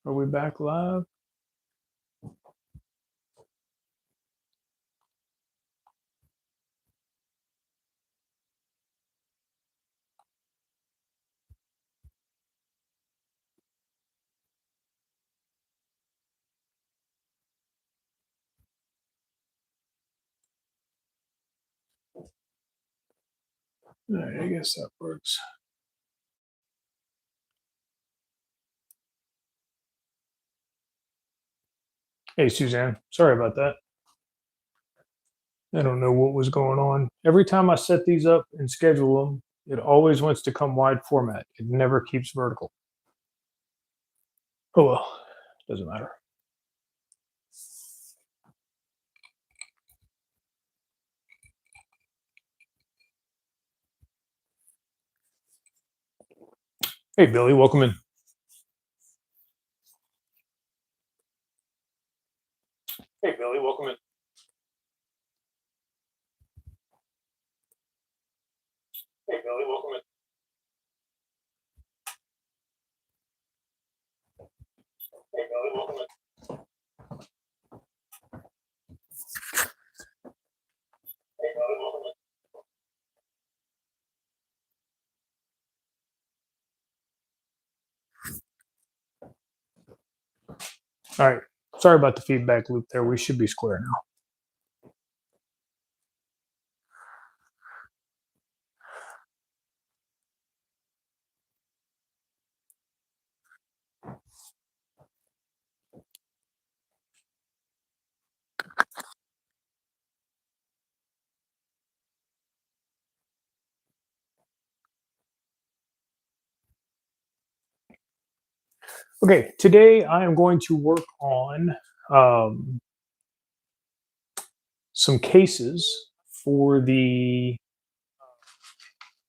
Are we back live? All right, I guess that works. Hey, Suzanne. Sorry about that. I don't know what was going on. Every time I set these up and schedule them, it always wants to come wide format. It never keeps vertical. Oh well, doesn't matter. Hey, Billy, welcome in. Hey, Billy, welcome in. Hey, Billy, welcome in. Hey, Billy, welcome in. Hey, Billy, welcome in. All right. Sorry about the feedback loop there. We should be square now. Okay, today I am going to work on some cases for the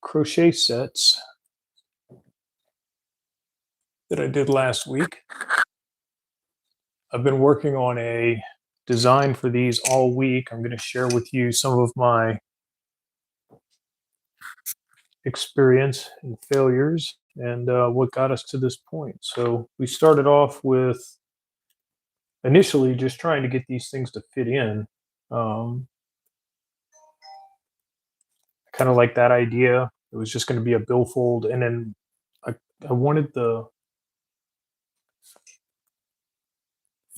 crochet sets that I did last week. I've been working on a design for these all week. I'm going to share with you some of my experience and failures and what got us to this point. So we started off with initially just trying to get these things to fit in. I kind of like that idea. It was just going to be a billfold, and then I wanted the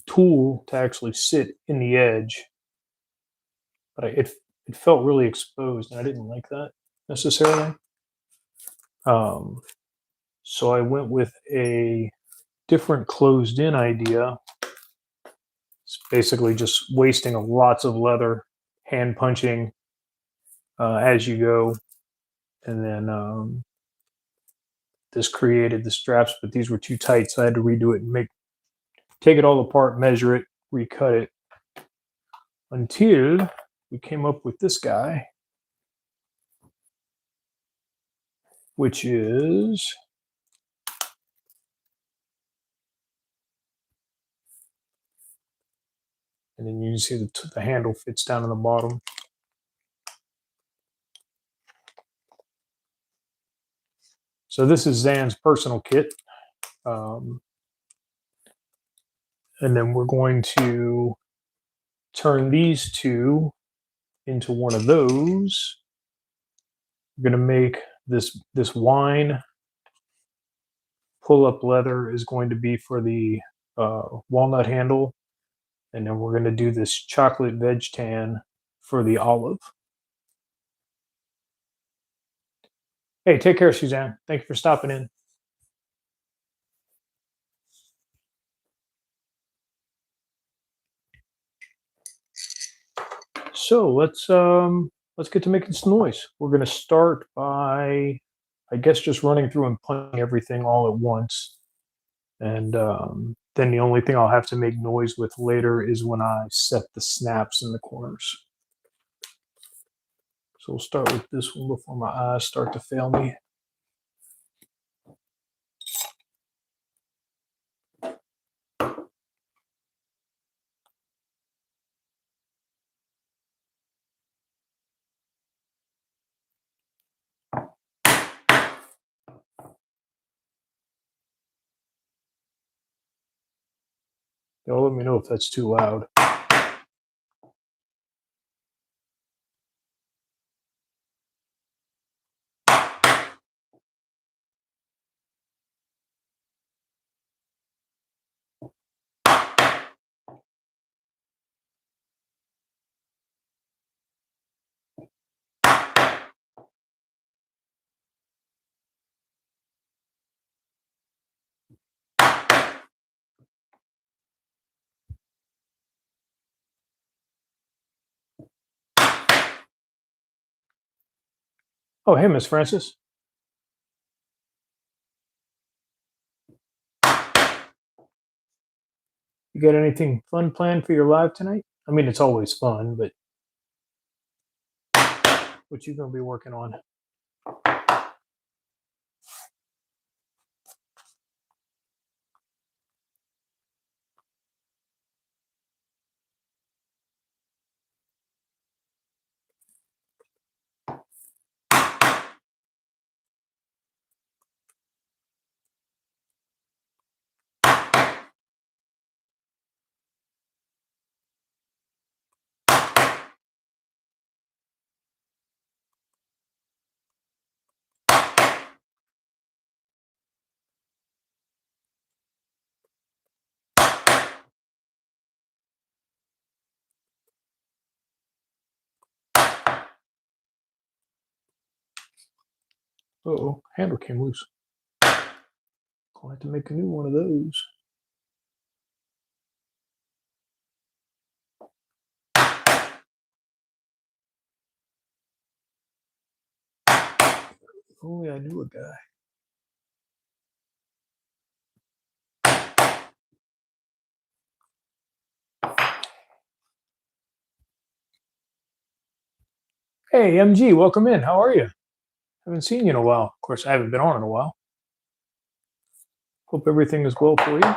tool to actually sit in the edge, but it felt really exposed, and I didn't like that necessarily. So I went with a different closed-in idea. It's basically just wasting lots of leather, hand punching as you go, and then this created the straps, but these were too tight, so I had to redo it and take it all apart, measure it, recut it, until we came up with this guy, which is and then you can see the handle fits down in the bottom. So this is Zan's personal kit. And then we're going to turn these two into one of those. We're going to make this wine pull-up leather is going to be for the walnut handle. And then we're going to do this chocolate veg tan for the olive. Hey, take care, Suzanne. Thank you for stopping in. So let's get to making some noise. We're going to start by, I guess, just running through and punching everything all at once. And then the only thing I'll have to make noise with later is when I set the snaps in the corners. So we'll start with this one before my eyes start to fail me. Y'all let me know if that's too loud. Oh, hey, Miss Francis. You got anything fun planned for your live tonight? I mean, it's always fun, but what you gonna be working on? Uh-oh, handle came loose. I'll have to make a new one of those. If only I knew a guy. Hey, MG, welcome in. How are you? Haven't seen you in a while. Of course, I haven't been on in a while. Hope everything is well for you.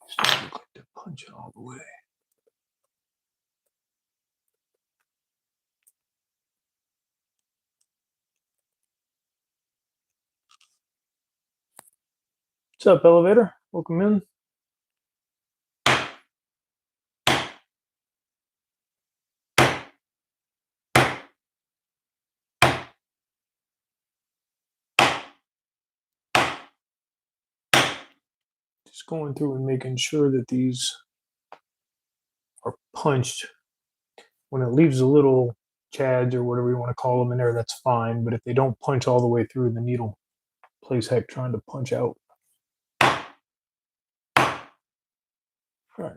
Starting to look like they're punching all the way. What's up, elevator? Welcome in. Just going through and making sure that these are punched. When it leaves a little chads or whatever you want to call them in there, that's fine. But if they don't punch all the way through, the needle plays heck trying to punch out. All right.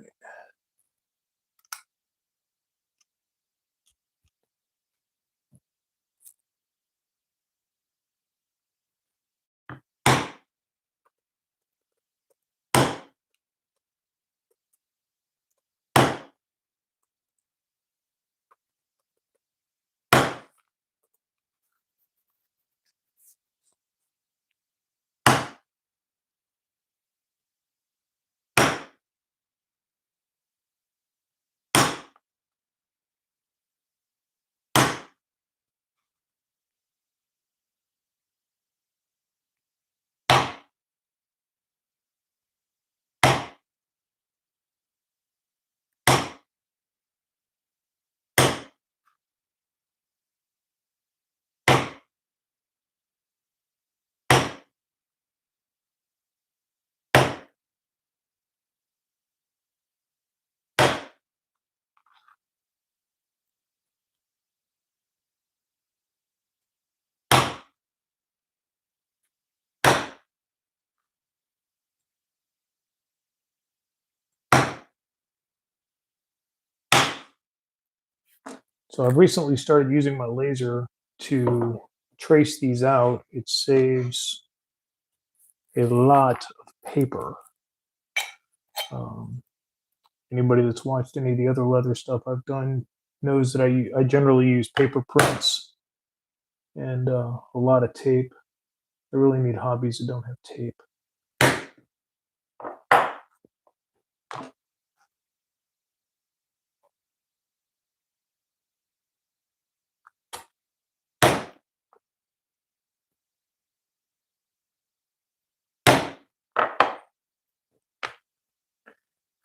So I've recently started using my laser to trace these out. It saves a lot of paper. Anybody that's watched any of the other leather stuff I've done knows that I generally use paper prints and a lot of tape. I really need hobbies that don't have tape.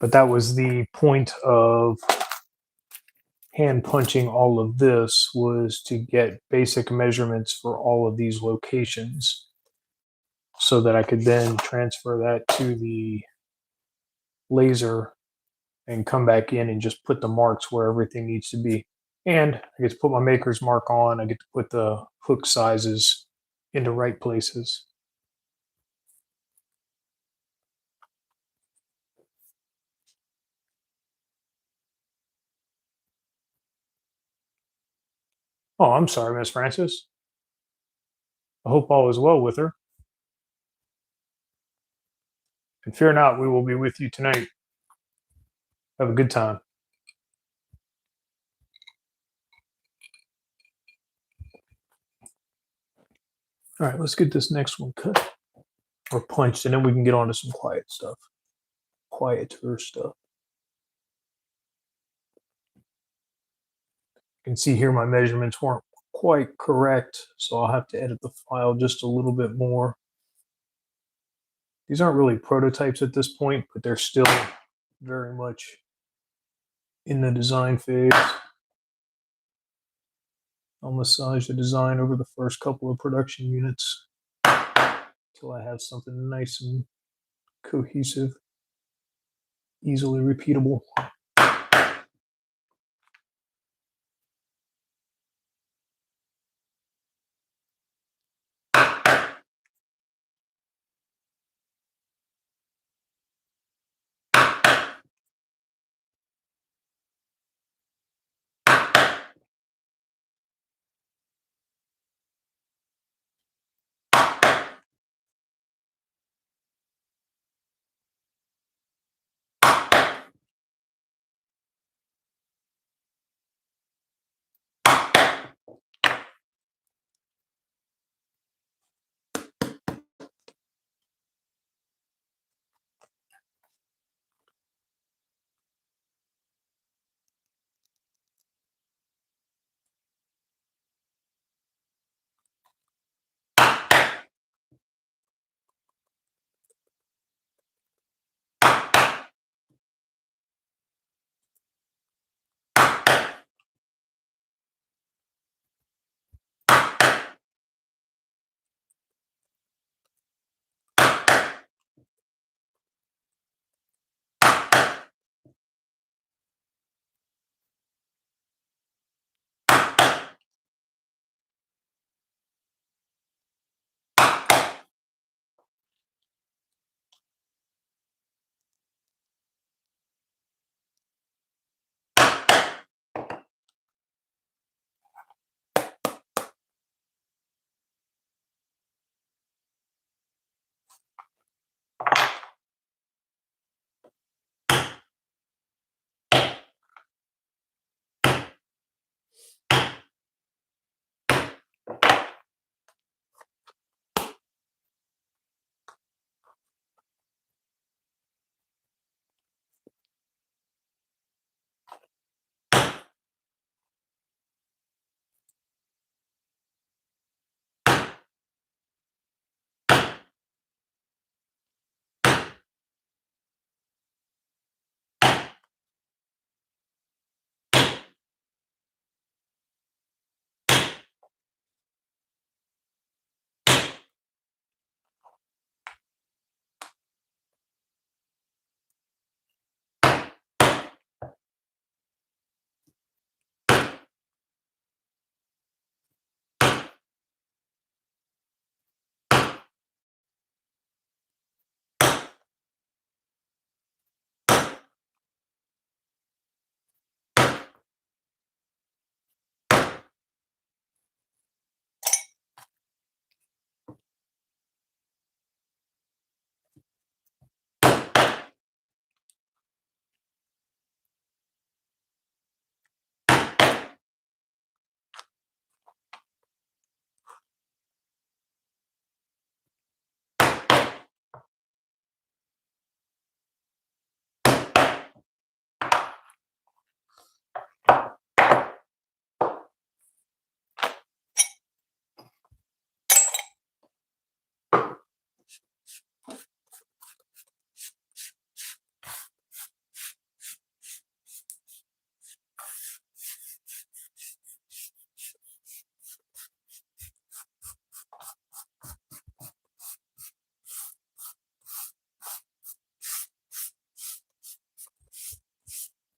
But that was the point of hand punching all of this, was to get basic measurements for all of these locations so that I could then transfer that to the laser and come back in and just put the marks where everything needs to be. And I get to put my maker's mark on. I get to put the hook sizes into right places. Oh, I'm sorry, Miss Francis. I hope all is well with her. And fear not, we will be with you tonight. Have a good time. All right, let's get this next one cut or punched, and then we can get on to some quieter stuff. You can see here my measurements weren't quite correct, so I'll have to edit the file just a little bit more. These aren't really prototypes at this point, but they're still very much in the design phase. I'll massage the design over the first couple of production units until I have something nice and cohesive, easily repeatable.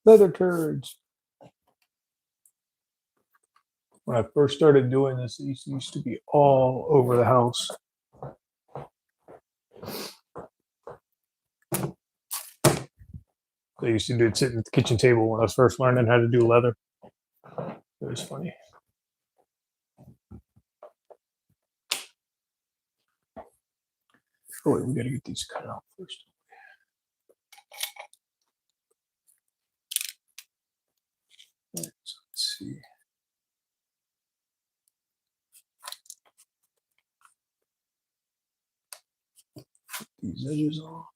Leather turds. When I first started doing this, these used to be all over the house. I used to do it sitting at the kitchen table when I was first learning how to do leather. It was funny. Oh wait, we gotta get these cut out first. Right, so let's see. Get these edges off.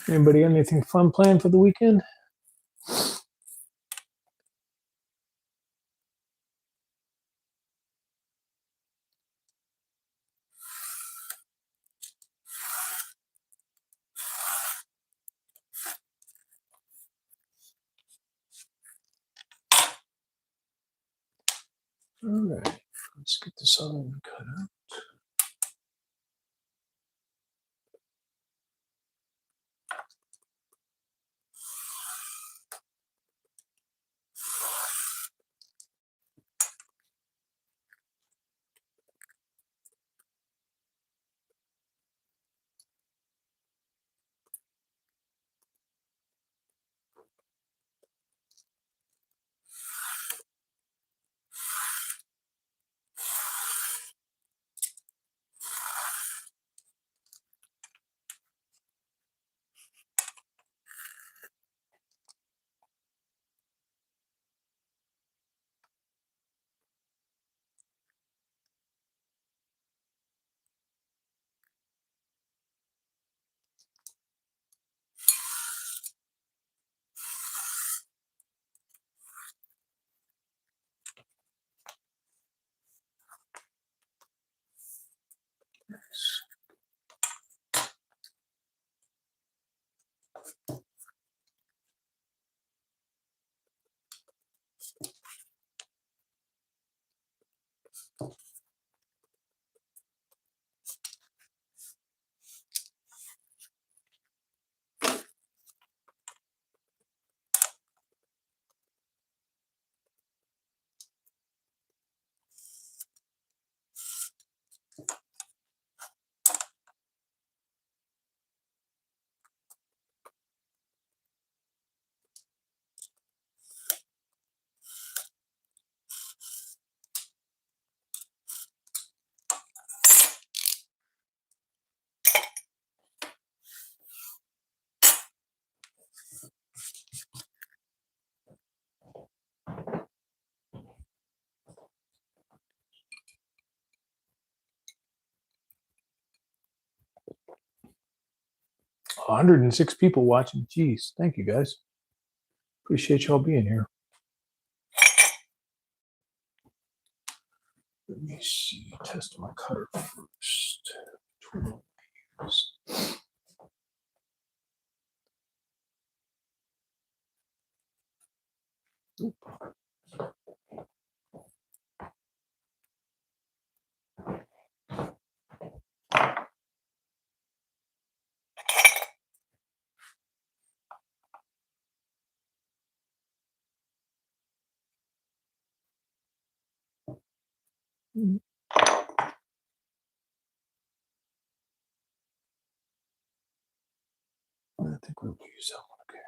Anybody got anything fun planned for the weekend? All right, let's get this other one cut out. Oh, 106 people watching. Jeez, thank you guys. Appreciate y'all being here. Let me see. Test my cutter first. I think we'll use that one. Okay.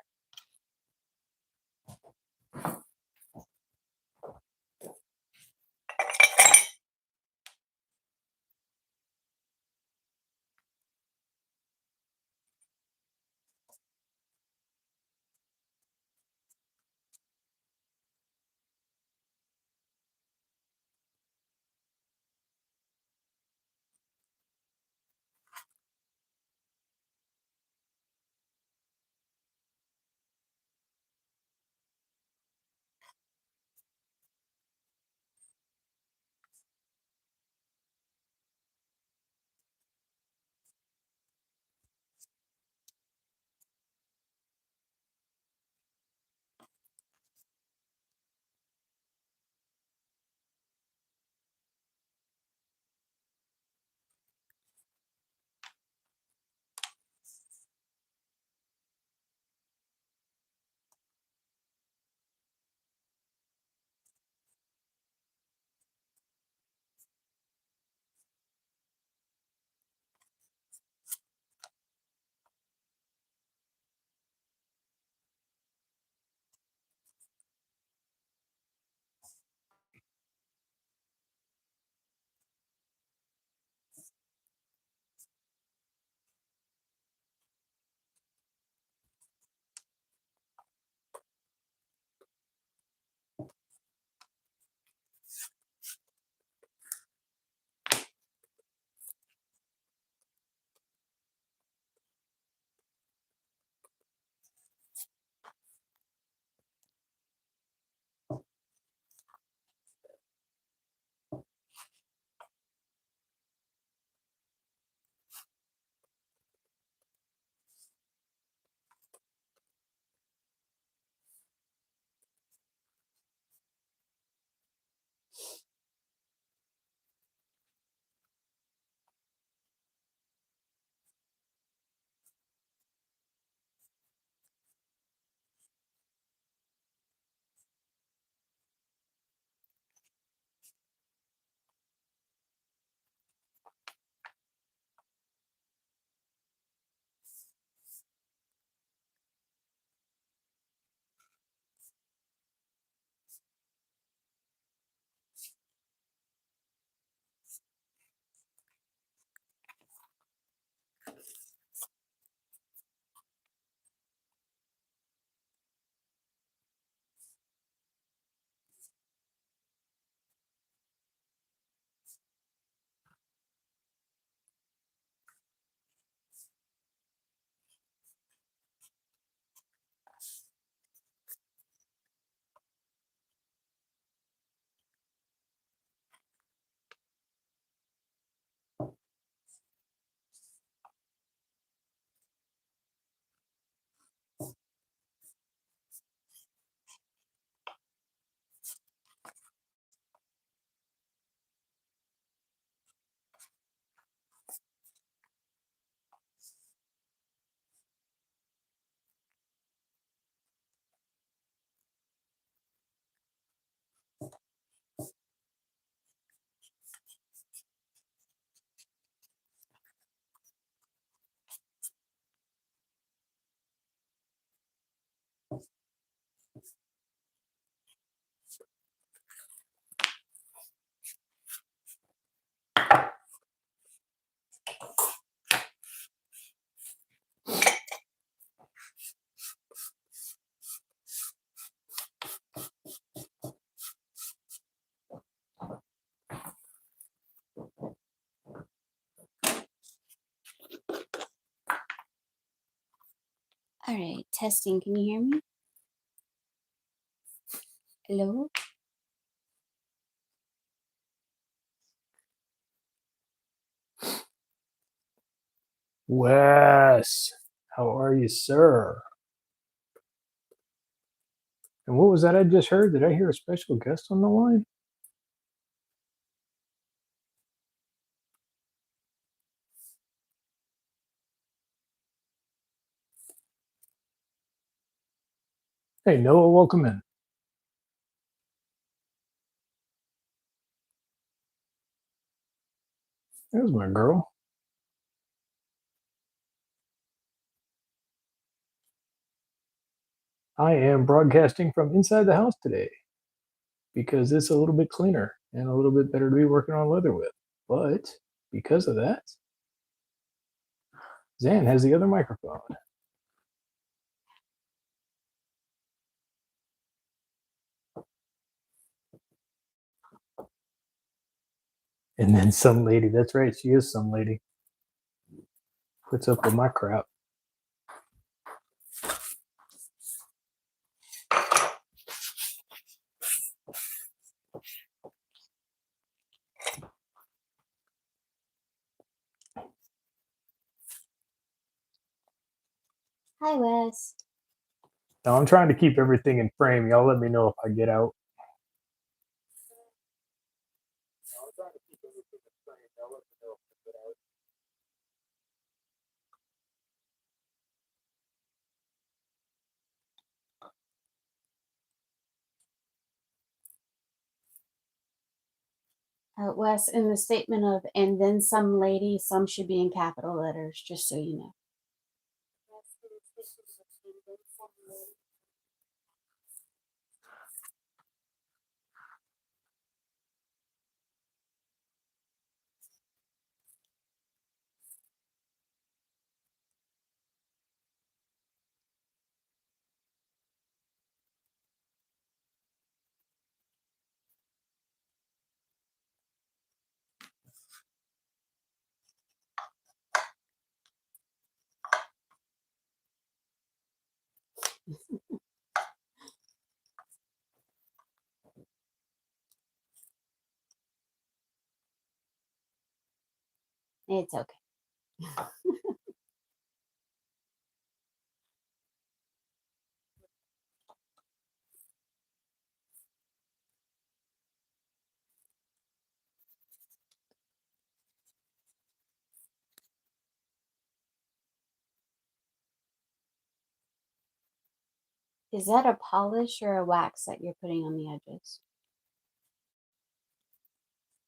All right, testing. Can you hear me? Hello? Wes, how are you, sir? And what was that I just heard? Did I hear a special guest on the line? Hey, Noah, welcome in. There's my girl. I am broadcasting from inside the house today because it's a little bit cleaner and a little bit better to be working on leather with. But because of that, Zan has the other microphone. And then some lady, that's right, she is some lady, puts up with my crap. Hi, Wes. Now I'm trying to keep everything in frame. Y'all let me know if I get out. Wes, in the statement of "and then some lady," some should be in capital letters, just so you know. It's okay. Is that a polish or a wax that you're putting on the edges?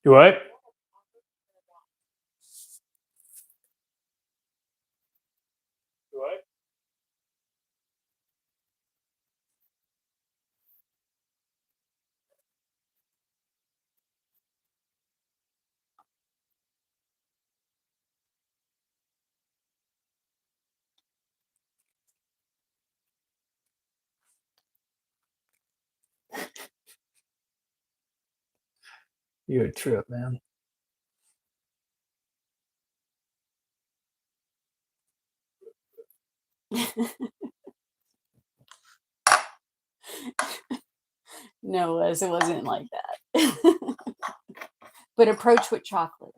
Do what? You're a trip, man. No, Wes, it wasn't like that. But approach with chocolate.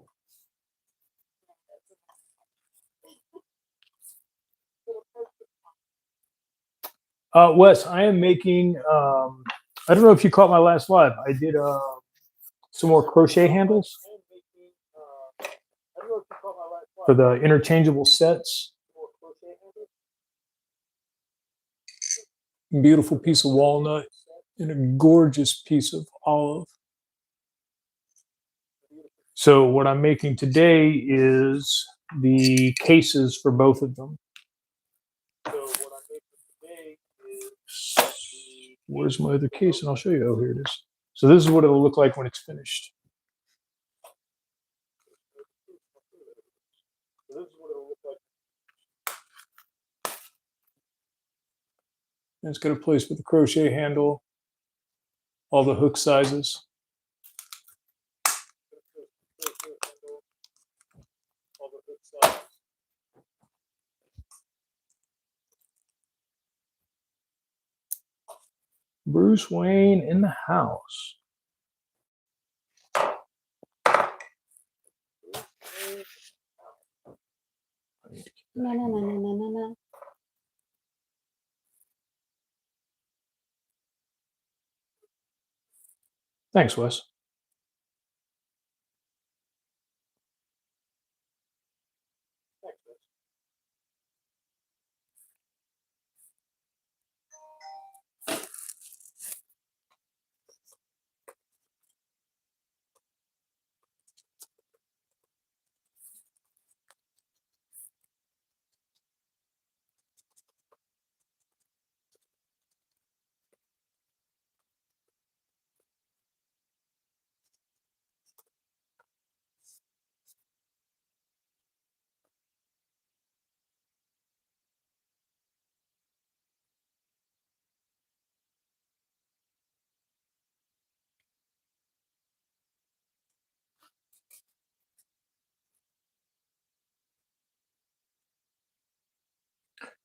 Wes, I am making, I don't know if you caught my last live. I did some more crochet handles for the interchangeable sets. Beautiful piece of walnut and a gorgeous piece of olive. So what I'm making today is the cases for both of them. Where's my other case? And I'll show you. Oh, here it is. So this is what it'll look like when it's finished. And it's got a place for the crochet handle, all the hook sizes. Bruce Wayne in the house. I need to Na, na, na, na, na, na, na. Thanks, Wes.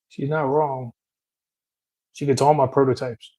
She's not wrong. She gets all my prototypes.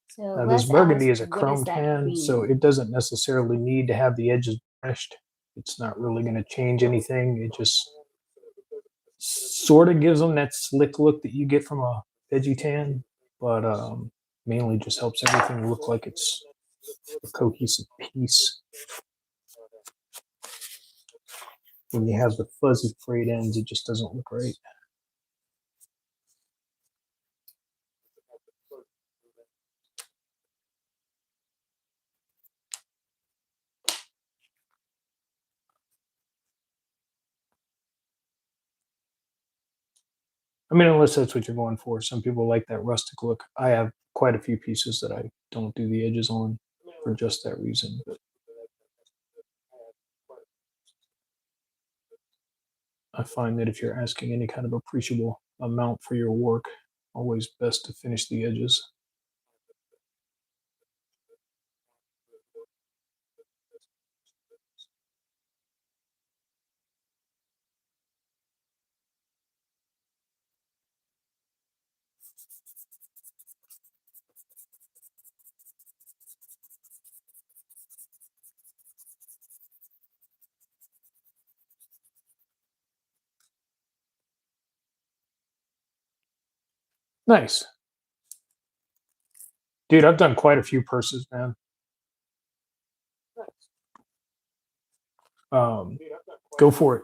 So Now, this Les burgundy asked, is a what is chrome that tan, so green? it doesn't necessarily need to have the edges varnished. It's not really going to change anything. It just sort of gives them that slick look that you get from a veggie tan, but mainly just helps everything look like it's a cohesive piece. When you have the fuzzy frayed ends, it just doesn't look right. I mean, unless that's what you're going for. Some people like that rustic look. I have quite a few pieces that I don't do the edges on for just that reason. But I find that if you're asking any kind of appreciable amount for your work, always best to finish the edges. Nice. Dude, I've done quite a few purses, man. Um, go for it.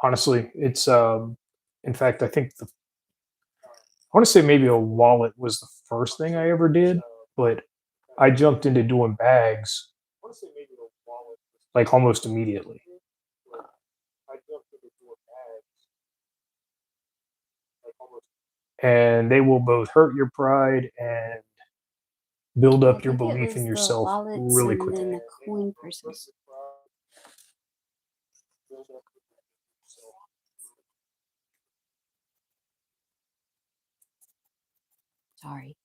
Honestly, it's in fact, I think I want to say maybe a wallet was the first thing I ever did, but I jumped into doing bags like almost immediately. And they will both hurt your pride and build I up your think it belief in was the yourself wallets really and quickly. then the coin purses. Sorry.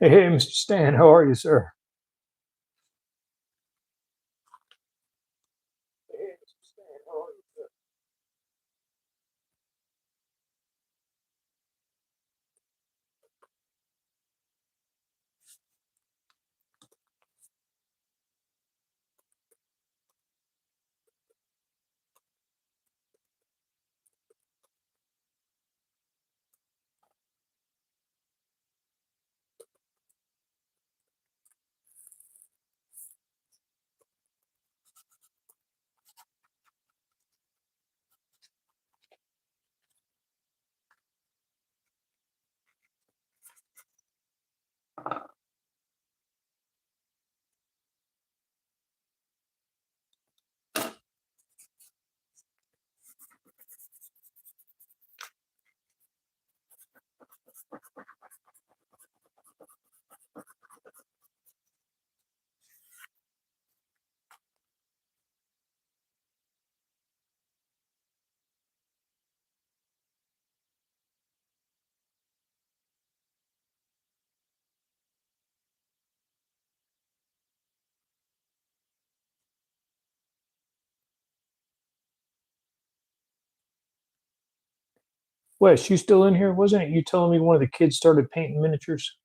Hey, Mr. Stan, how are you, sir? Wes, you still in here? Wasn't it you telling me one of the kids started painting miniatures?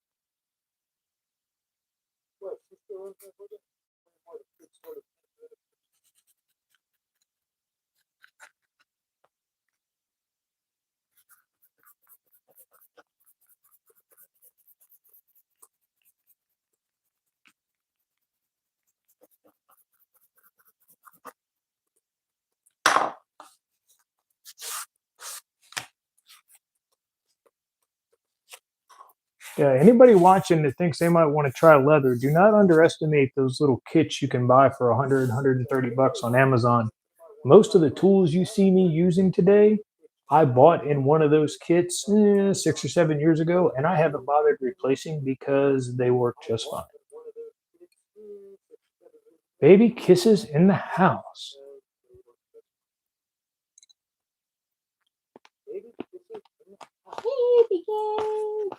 Yeah, anybody watching that thinks they might want to try leather, do not underestimate those little kits you can buy for 100, 130 bucks on Amazon. Most of the tools you see me using today, I bought in one of those kits 6 or 7 years ago, and I haven't bothered replacing because they work just fine. Baby kisses in the house. Baby game.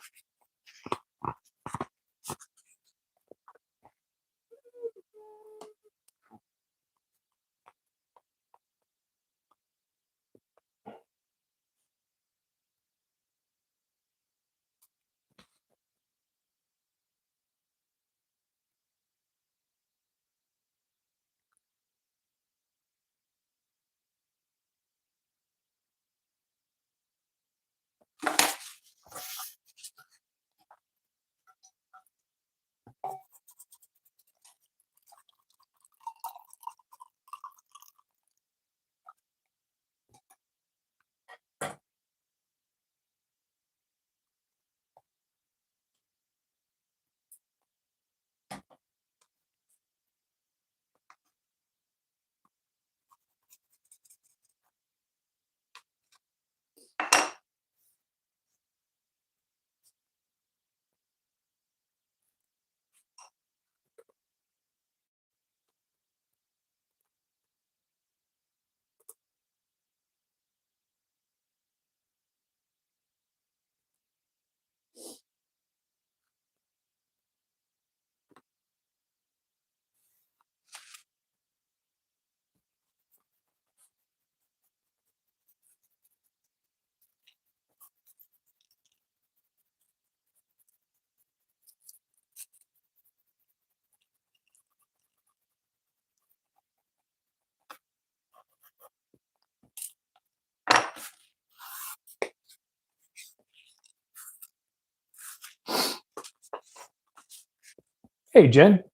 Hey, Jen.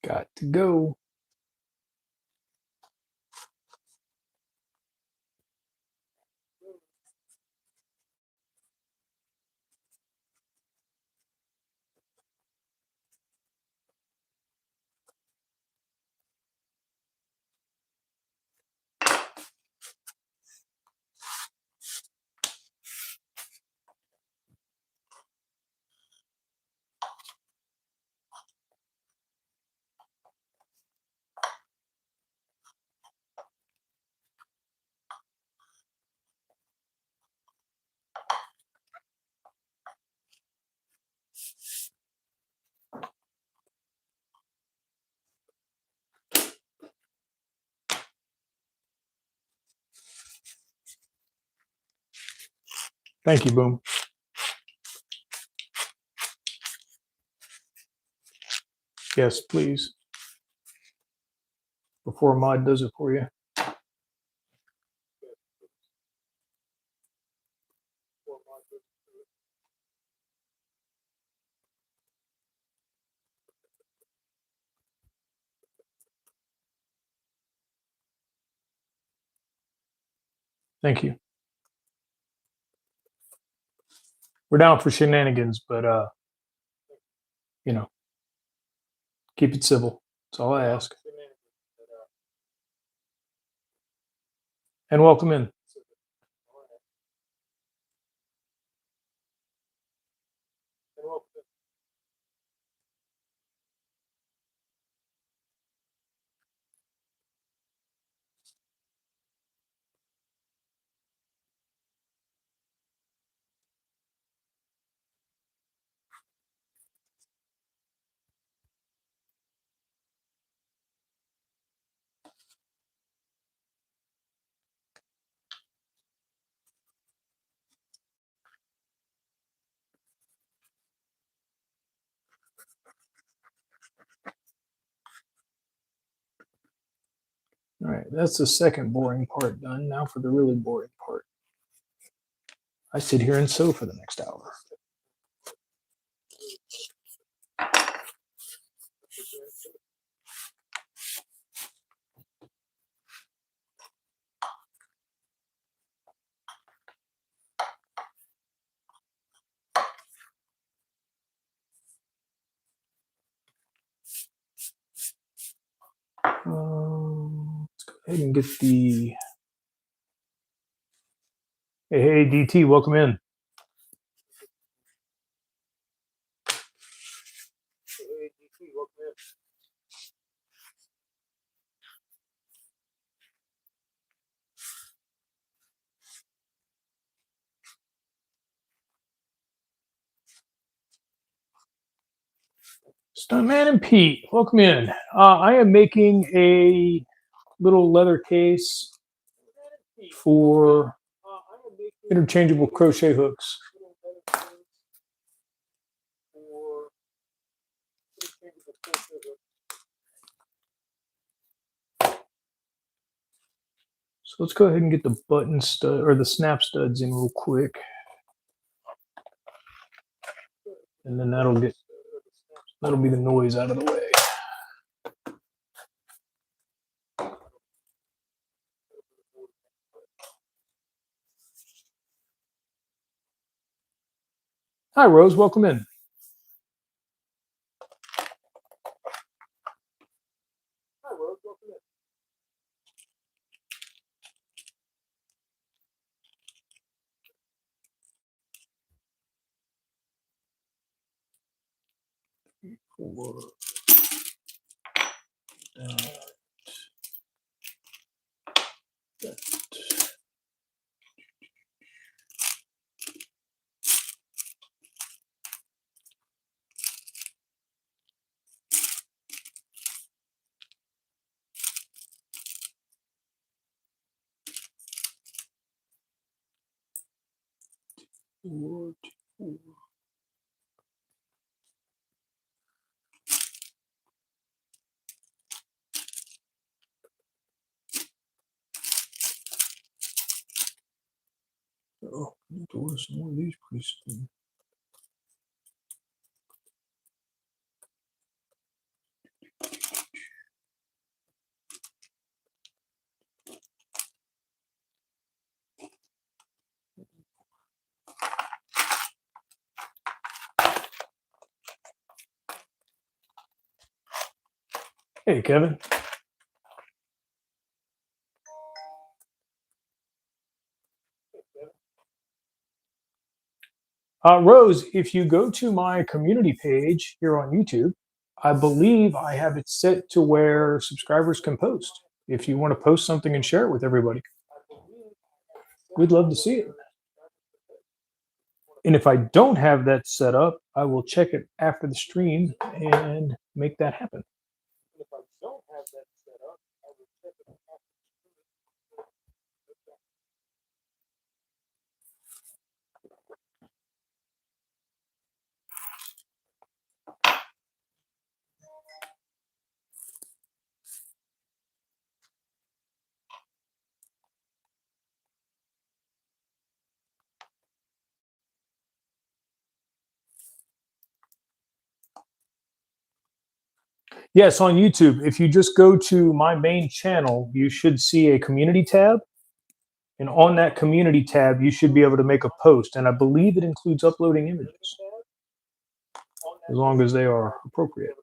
Got to go. Thank you, Boom. Yes, please. before Mod does it for you. Thank you. We're down for shenanigans, but you know, keep it civil. That's all I ask. And welcome in. All right, that's the second boring part done. Now for the really boring part. I sit here and sew for the next hour. Let's go ahead and get the. Hey, DT, welcome in. Stuntman and Pete, welcome in. I am making a little leather case for interchangeable crochet hooks. So let's go ahead and get the button stud or the snap studs in real quick. And then that'll be the noise out of the way. Hi, Rose. Welcome in. Four. That. 4, 2. Oh, I need to order some more of these pretty soon. Hey, Kevin. Rose, if you go to my community page here on YouTube, I believe I have it set to where subscribers can post. If you want to post something and share it with everybody, we'd love to see it. And if I don't have that set up, I will check it after the stream and make that happen. Yes, on YouTube. If you just go to my main channel, you should see a community tab. And on that community tab, you should be able to make a post. And I believe it includes uploading images, as long as they are appropriate.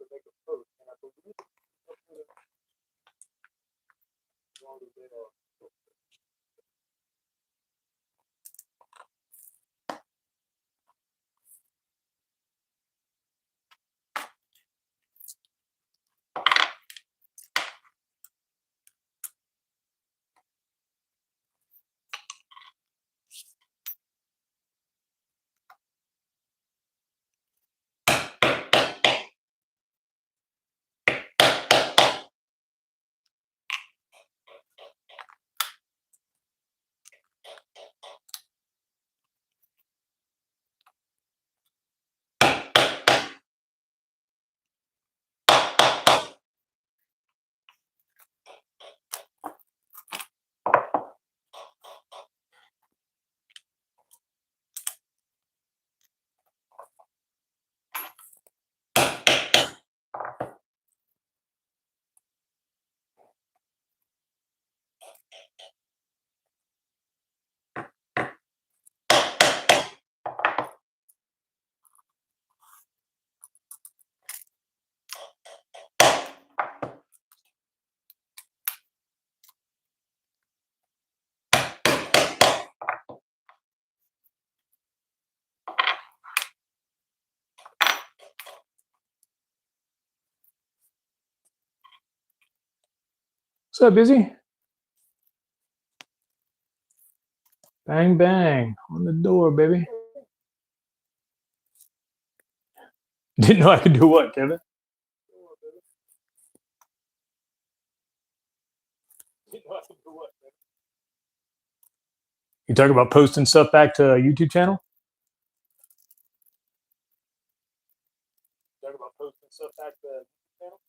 What's up, Busy? Bang, bang. On the door, baby. Didn't know I could do what, Kevin? You talk about posting stuff back to a YouTube channel? Talk about posting stuff back to a YouTube channel?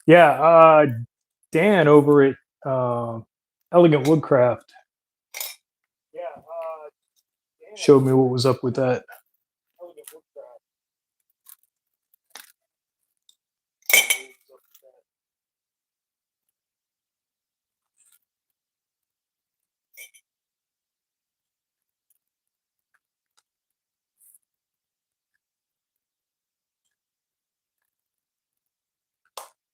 Yeah, Dan over at Elegant Woodcraft showed me what was up with that.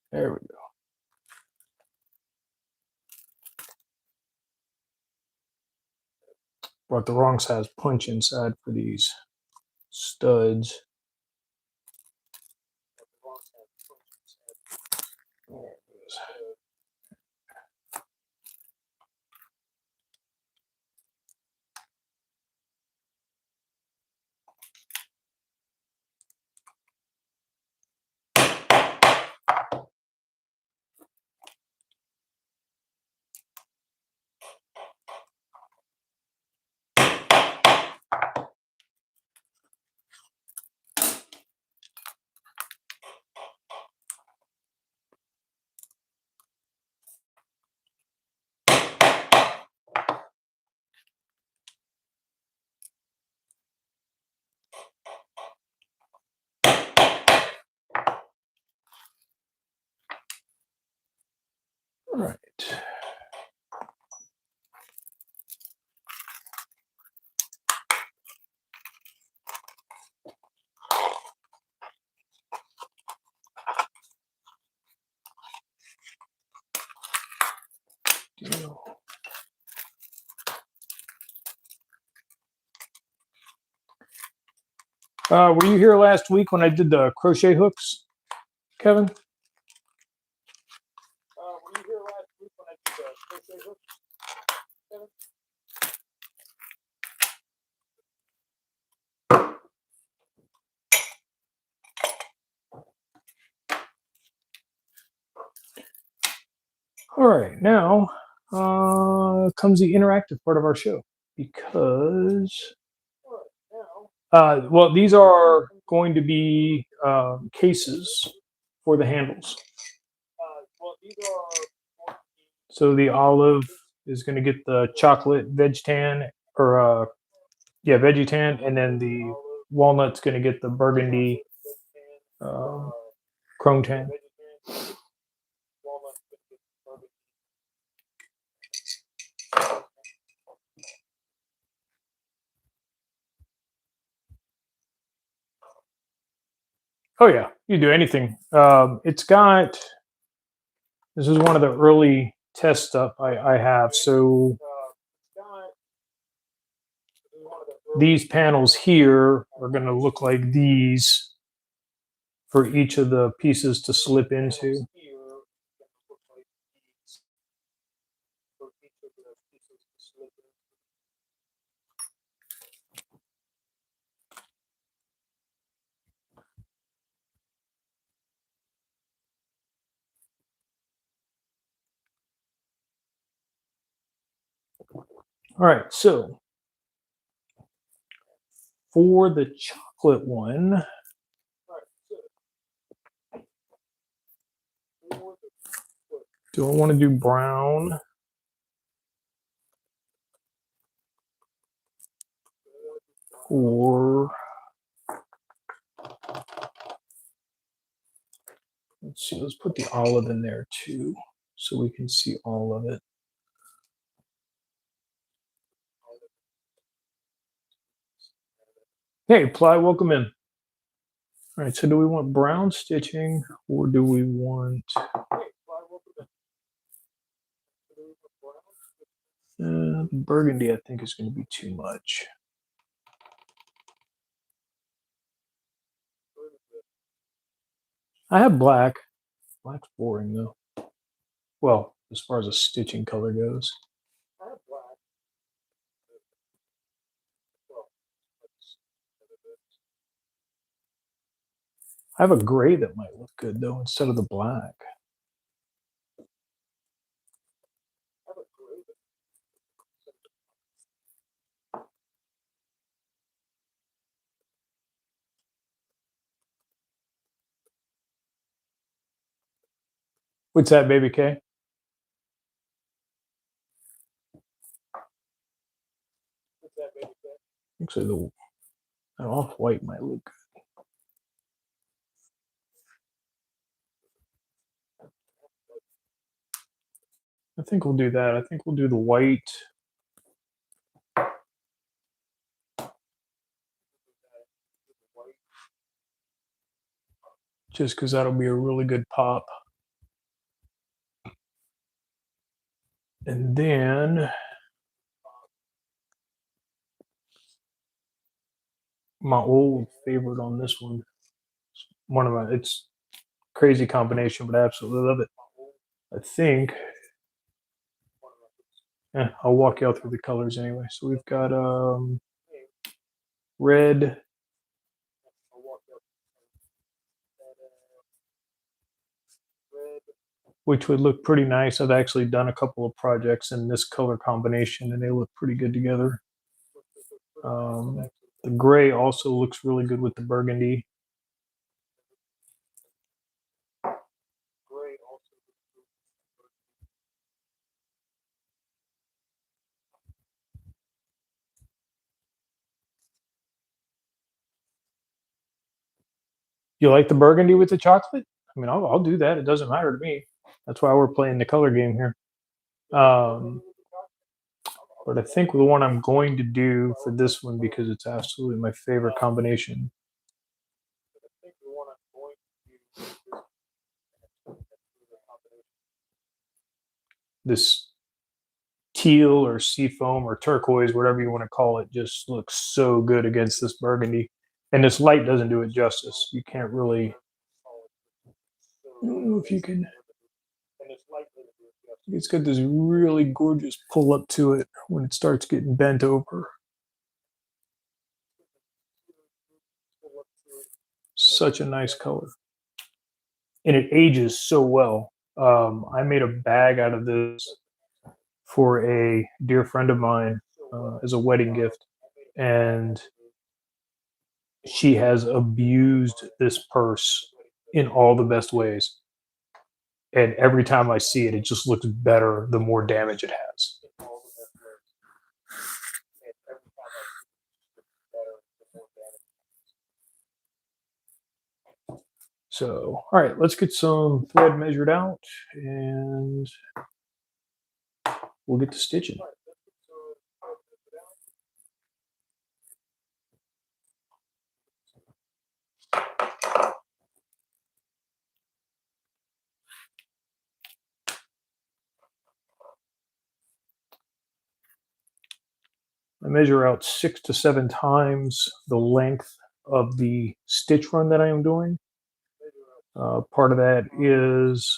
There we go. Brought the wrong size punch inside for these studs. There it is. All right. Deal. Were you here last week when I did the crochet hooks, Kevin? Were you here last week when I did the crochet hooks, Kevin? All right, now comes the interactive part of our show, because Well, these are going to be cases for the handles. So the olive is going to get the chocolate veg tan, or veggie tan, and then the walnut's going to get the burgundy chrome tan. Oh yeah, you do anything. It's got. This is one of the early test stuff I have. So these panels here are going to look like these for each of the pieces to slip into. All right, so for the chocolate one, do I want to do brown? Or let's see, let's put the olive in there too, so we can see all of it. Hey, Ply, welcome in. All right, so do we want brown stitching, or do we want burgundy? I think is going to be too much. I have black. Black's boring though. Well, as far as a stitching color goes. I have a gray that might look good though instead of the black. What's that, baby K? Actually, the off-white might look good. I think we'll do that. I think we'll do the white. Just because that'll be a really good pop. And then my old favorite on this one. It's crazy combination, but I absolutely love it. I think I'll walk you all through the colors anyway. So we've got red, which would look pretty nice. I've actually done a couple of projects in this color combination, and they look pretty good together. The gray also looks really good with the burgundy. You like the burgundy with the chocolate? I mean, I'll do that. It doesn't matter to me. That's why we're playing the color game here. But I think the one I'm going to do for this one, because it's absolutely my favorite combination. This teal or seafoam or turquoise, whatever you want to call it, just looks so good against this burgundy. And this light doesn't do it justice. You can't really. I don't know if you can. It's got this really gorgeous pull up to it when it starts getting bent over. Such a nice color. And it ages so well. I made a bag out of this for a dear friend of mine as a wedding gift. And she has abused this purse in all the best ways. And every time I see it, it just looks better the more damage it has. So, all right, let's get some thread measured out and we'll get to stitching. I measure out 6 to 7 times the length of the stitch run that I am doing. Part of that is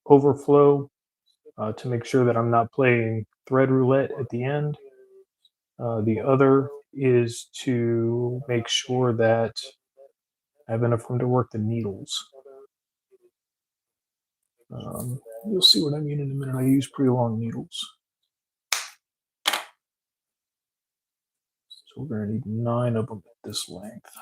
overflow to make sure that I'm not playing thread roulette at the end. The other is to make sure that I have enough room to work the needles. You'll see what I mean in a minute. I use pretty long needles. So we're going to need 9 of them at this length.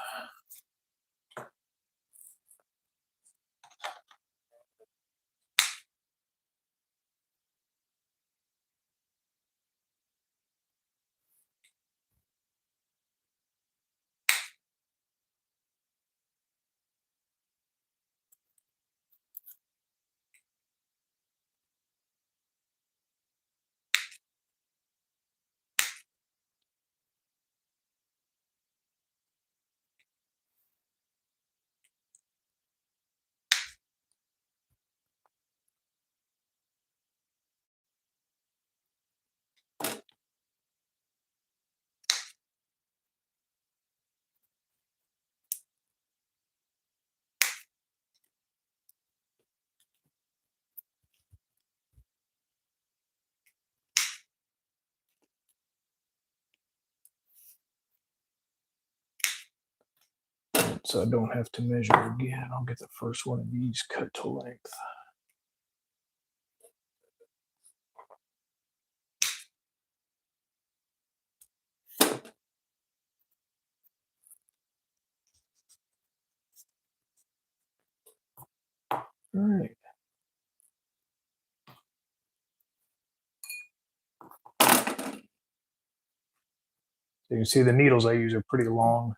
So I don't have to measure again. I'll get the first one of these cut to length. All right. So you can see the needles I use are pretty long.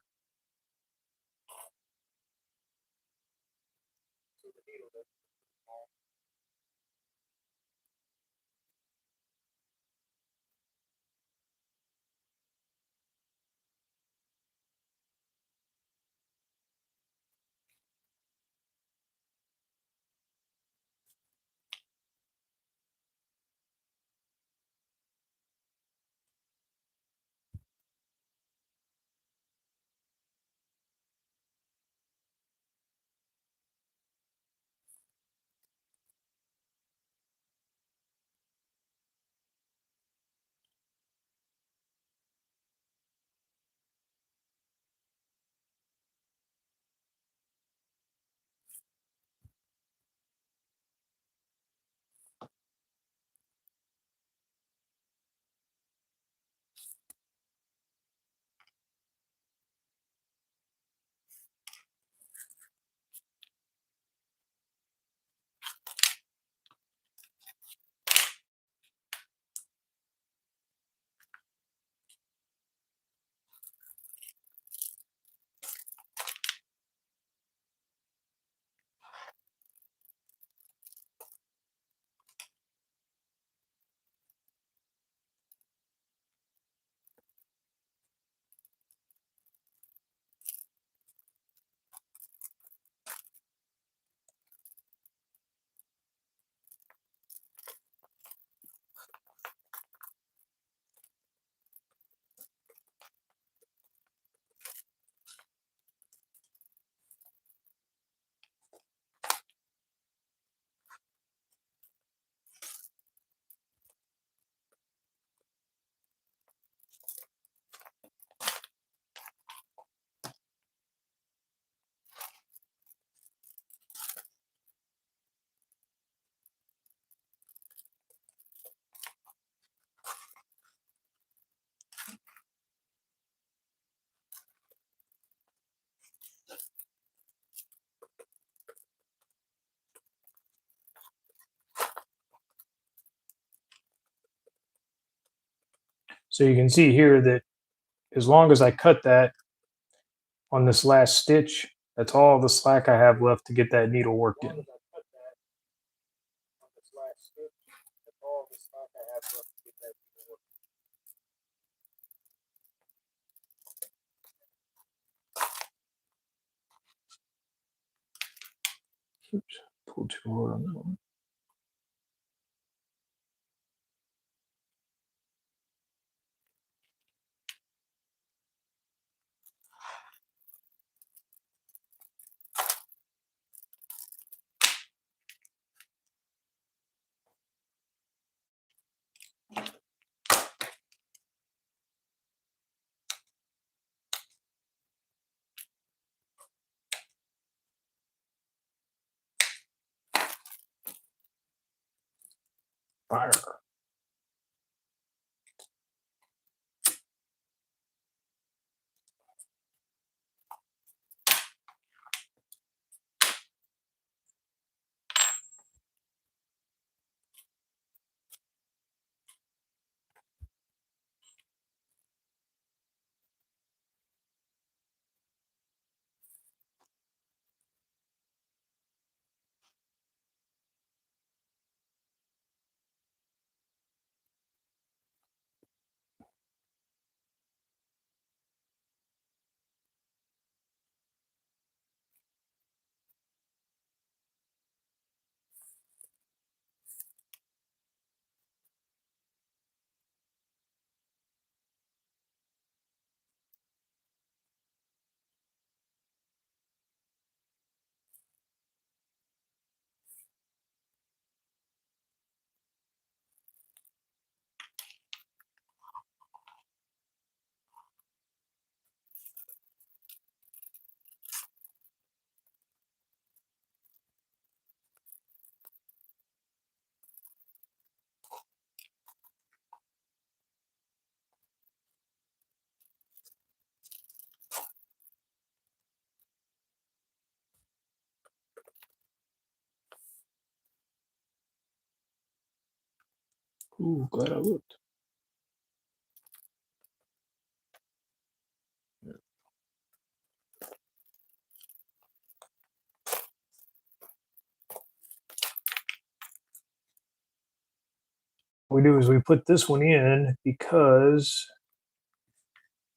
So you can see here that as long as I cut that on this last stitch, that's all the slack I have left to get that needle worked in. Oops, pulled too hard on that one. Fire. Ooh, glad I looked. What we do is we put this one in because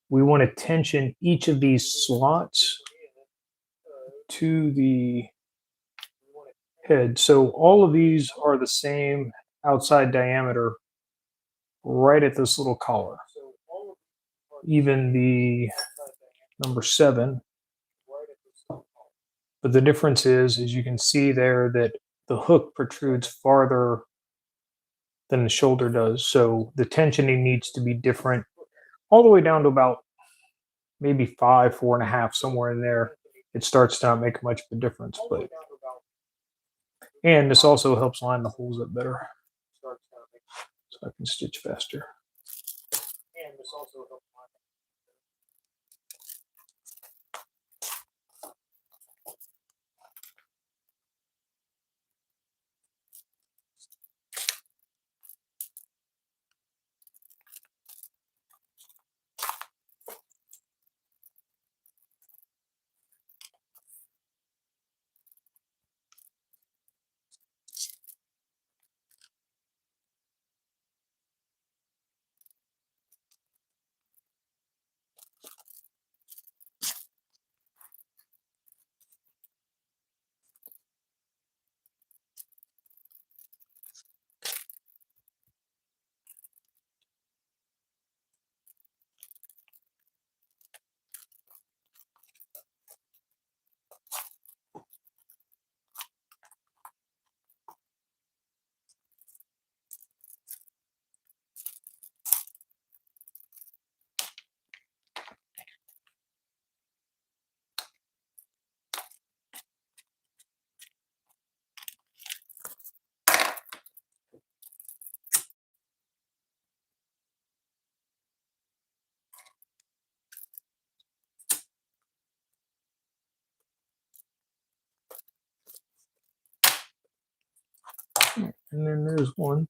we want to tension each of these slots to the head. So all of these are the same outside diameter right at this little collar. Even the number 7. But the difference is you can see there that the hook protrudes farther than the shoulder does. So the tensioning needs to be different all the way down to about maybe 5, 4.5, somewhere in there. It starts to not make much of a difference, and this also helps line the holes up better, so I can stitch faster. And then there's one.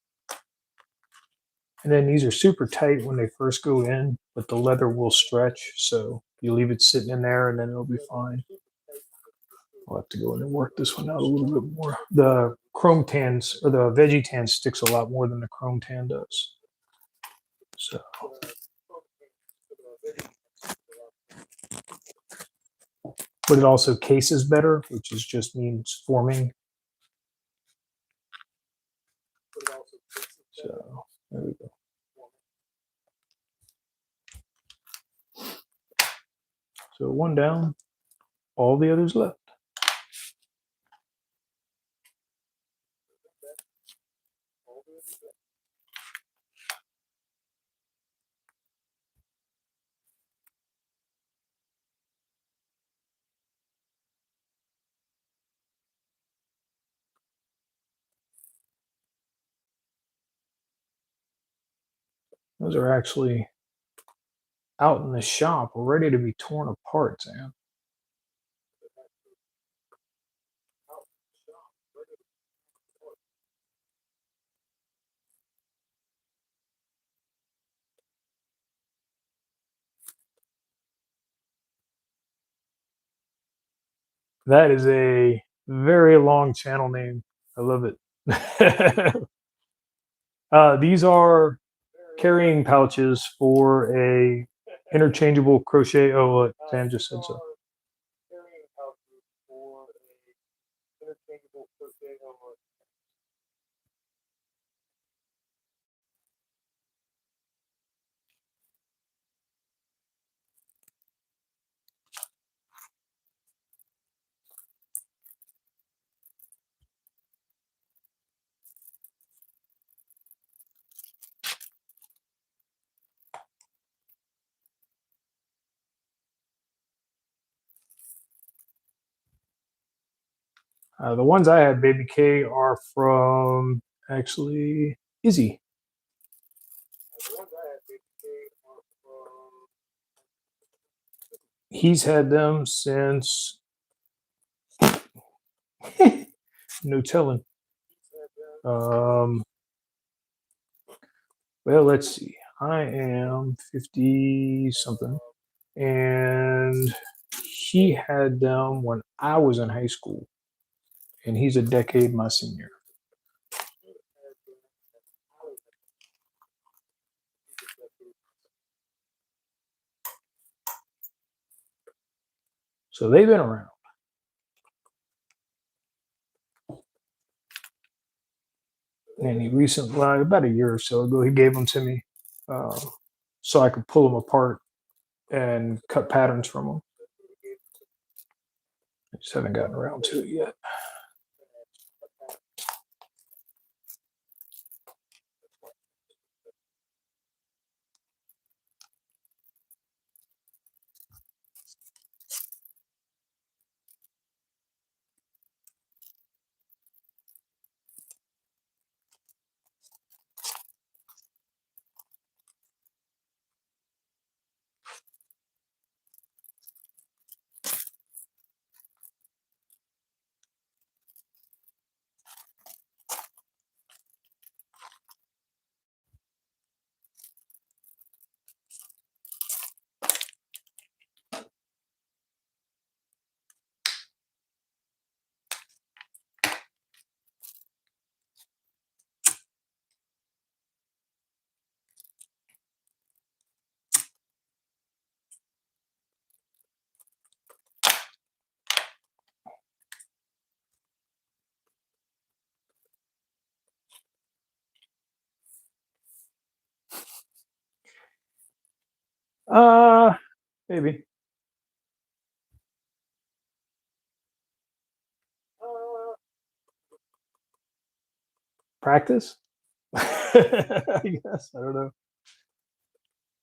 And then these are super tight when they first go in, but the leather will stretch. So you leave it sitting in there and then it'll be fine. I'll have to go in and work this one out a little bit more. The chrome tans or the veggie tan sticks a lot more than the chrome tan does. So. But it also cases better, which is just means forming. So there we go. So one down, all the others left. Those are actually out in the shop, ready to be torn apart, Sam. That is a very long channel name. I love it. These are carrying pouches for a interchangeable crochet. Oh, look, Sam just said so. The ones I have, Baby K, are from actually Izzy. He's had them since no telling. Well, let's see. I am 50 something, and he had them when I was in high school, and he's a decade my senior. So they've been around. And he recently, well, about a year or so ago, he gave them to me so I could pull them apart and cut patterns from them. I just haven't gotten around to it yet. Maybe. Practice? I guess. I don't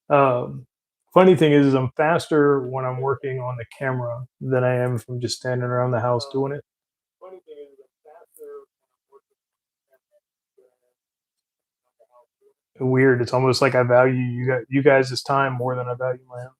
know. Funny thing is I'm faster when I'm working on the camera than I am if I'm just standing around the house doing it. Weird. It's almost like I value you guys' time more than I value my own.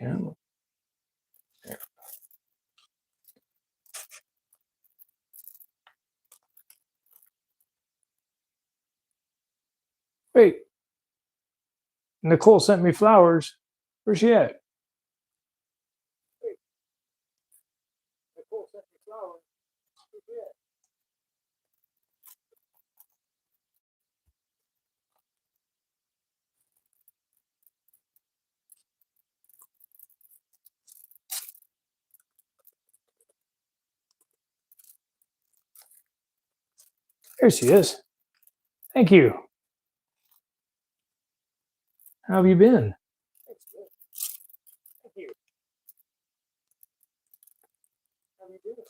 Yeah. There. Wait, Nicole sent me flowers. Where's she at? Wait, Nicole sent me flowers. Where's she at? There she is. Thank you. How have you been? Thank you. How have you been?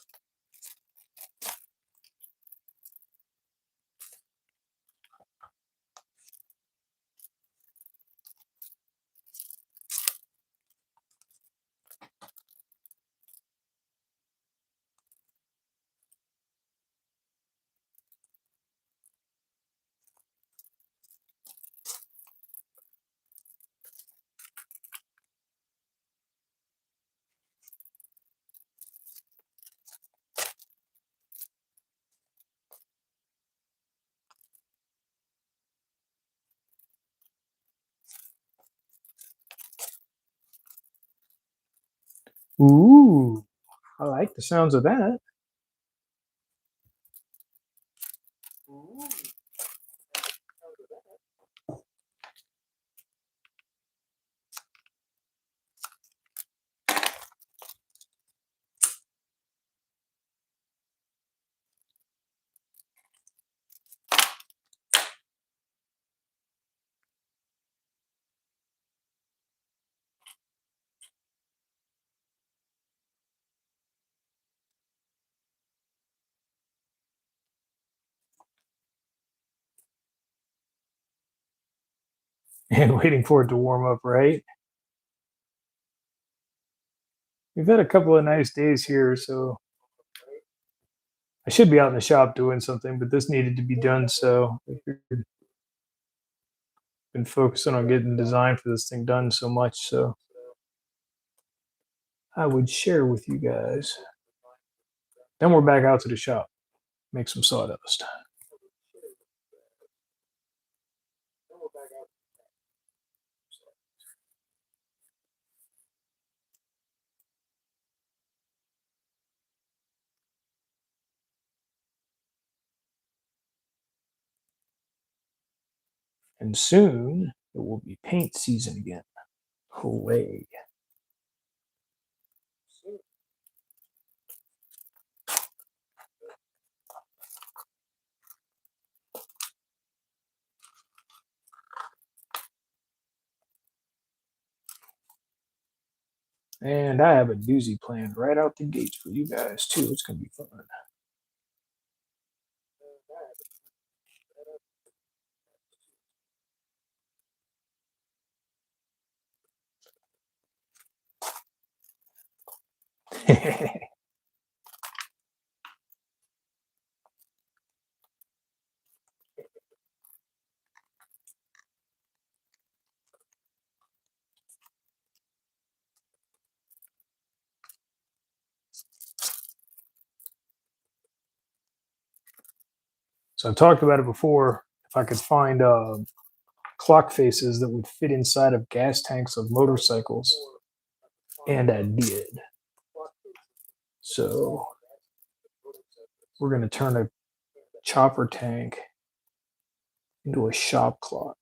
Ooh, I like the sounds of that. Ooh. And waiting for it to warm up, right? We've had a couple of nice days here, so I should be out in the shop doing something, but this needed to be done, so I've been focusing on getting design for this thing done so much, so I would share with you guys. Then we're back out to the shop, make some sawdust. And soon it will be paint season again. Hooray. And I have a doozy planned right out the gates for you guys too. It's gonna be fun. So I've talked about it before. If I could find clock faces that would fit inside of gas tanks of motorcycles, and I did. So we're going to turn a chopper tank into a shop clock.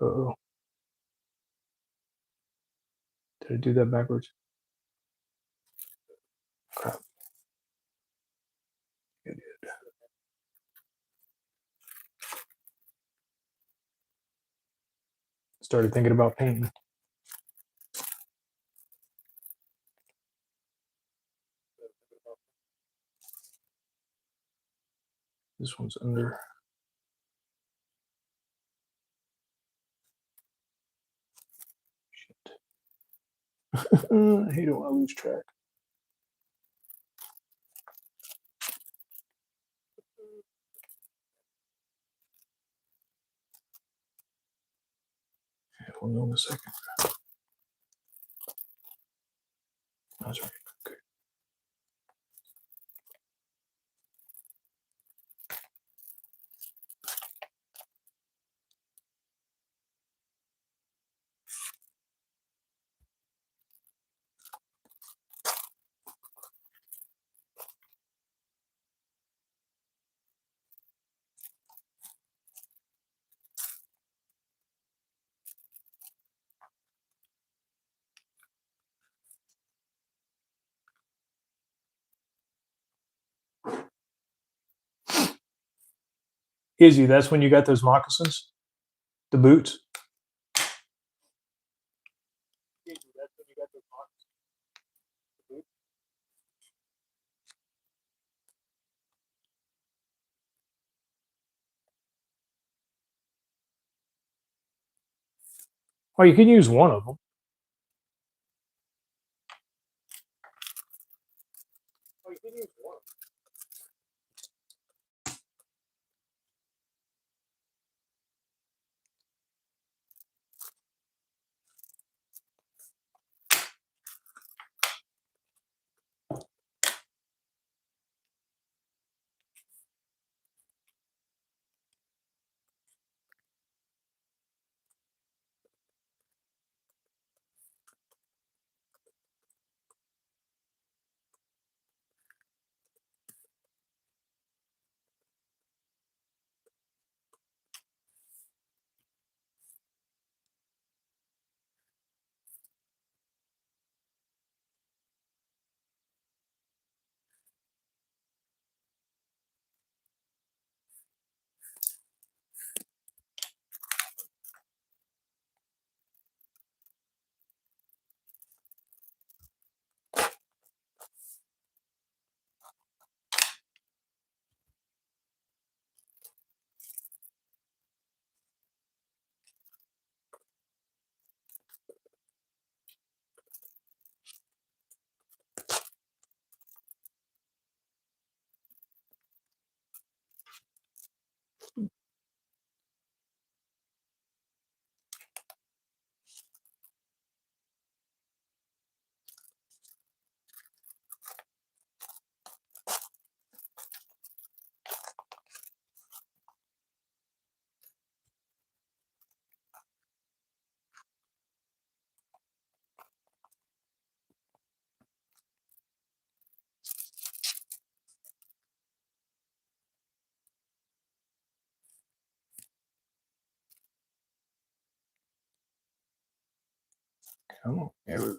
Uh-oh. Did I do that backwards? Crap. I did. Started thinking about painting. This one's under. I hate it when I lose track. Hold on a second. That's right. Okay. Izzy, that's when you got those moccasins? The boots? Izzy, that's when you got those moccasins? The boots? Oh, you can use one of them. Oh, you can use one. Come on. There we go.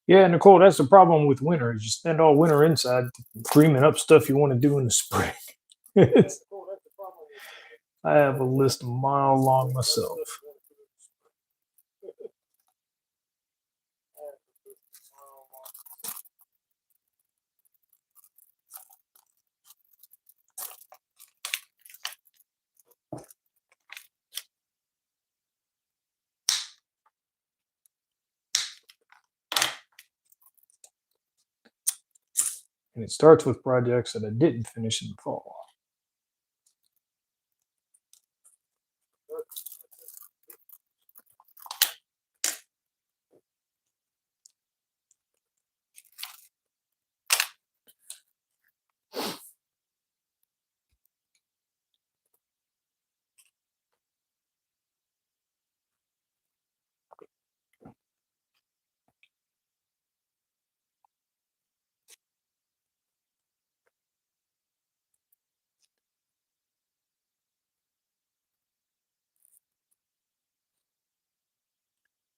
Yeah, Nicole, that's the problem with winter. Is you spend all winter inside dreaming up stuff you want to do in the spring. I have a list a mile long myself. And it starts with projects that I didn't finish in the fall.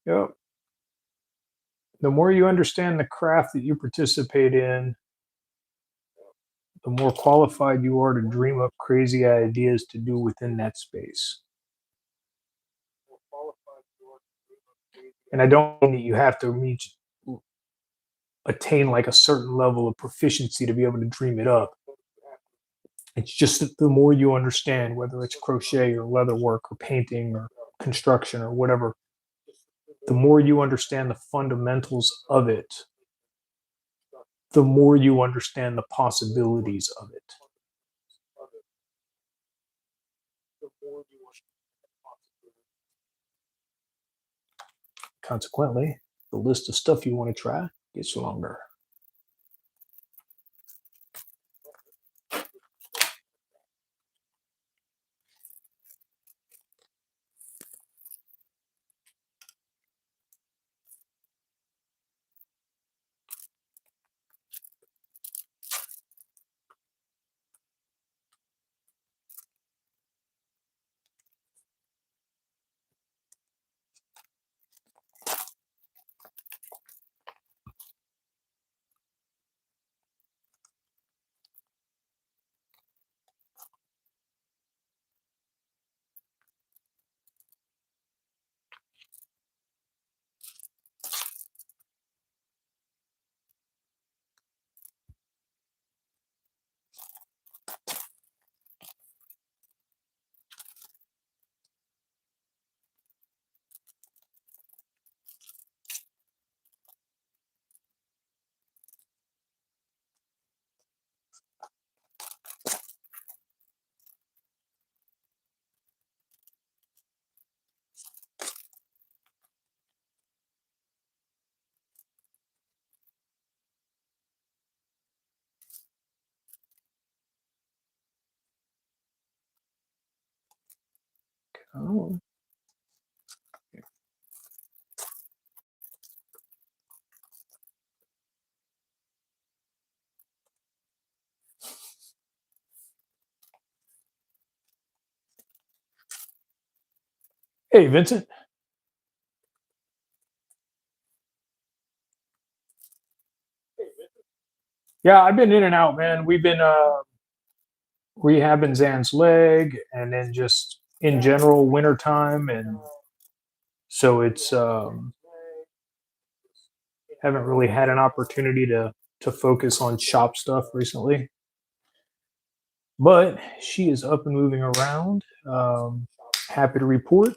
Yep. The more you understand the craft that you participate in, the more qualified you are to dream up crazy ideas to do within that space. And I don't mean that you have to attain like a certain level of proficiency to be able to dream it up. It's just that the more you understand, whether it's crochet or leather work or painting or construction or whatever, the more you understand the fundamentals of it, the more you understand the possibilities of it. Consequently, the list of stuff you want to try gets longer. Oh. Hey, Vincent. Yeah, I've been in and out, man. We've been rehabbing Zan's leg, and then just in general wintertime, and so it's haven't really had an opportunity to focus on shop stuff recently. But she is up and moving around. Happy to report,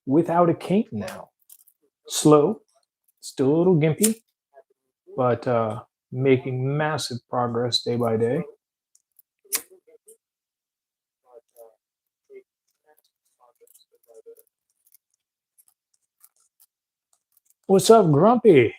without a cane now. Slow, still a little gimpy, but making massive progress day by day. What's up, Grumpy?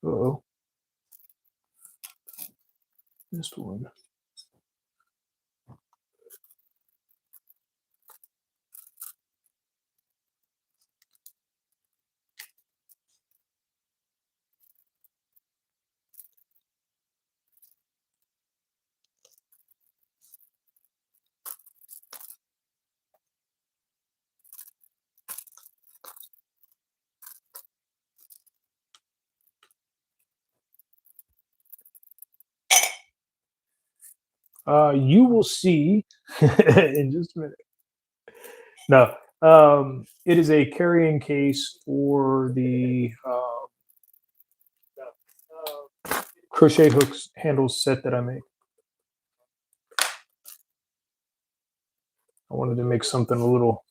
Uh-oh. Missed one. You will see in just a minute. No, it is a carrying case for the crochet hooks handles set that I make. I wanted to make something a little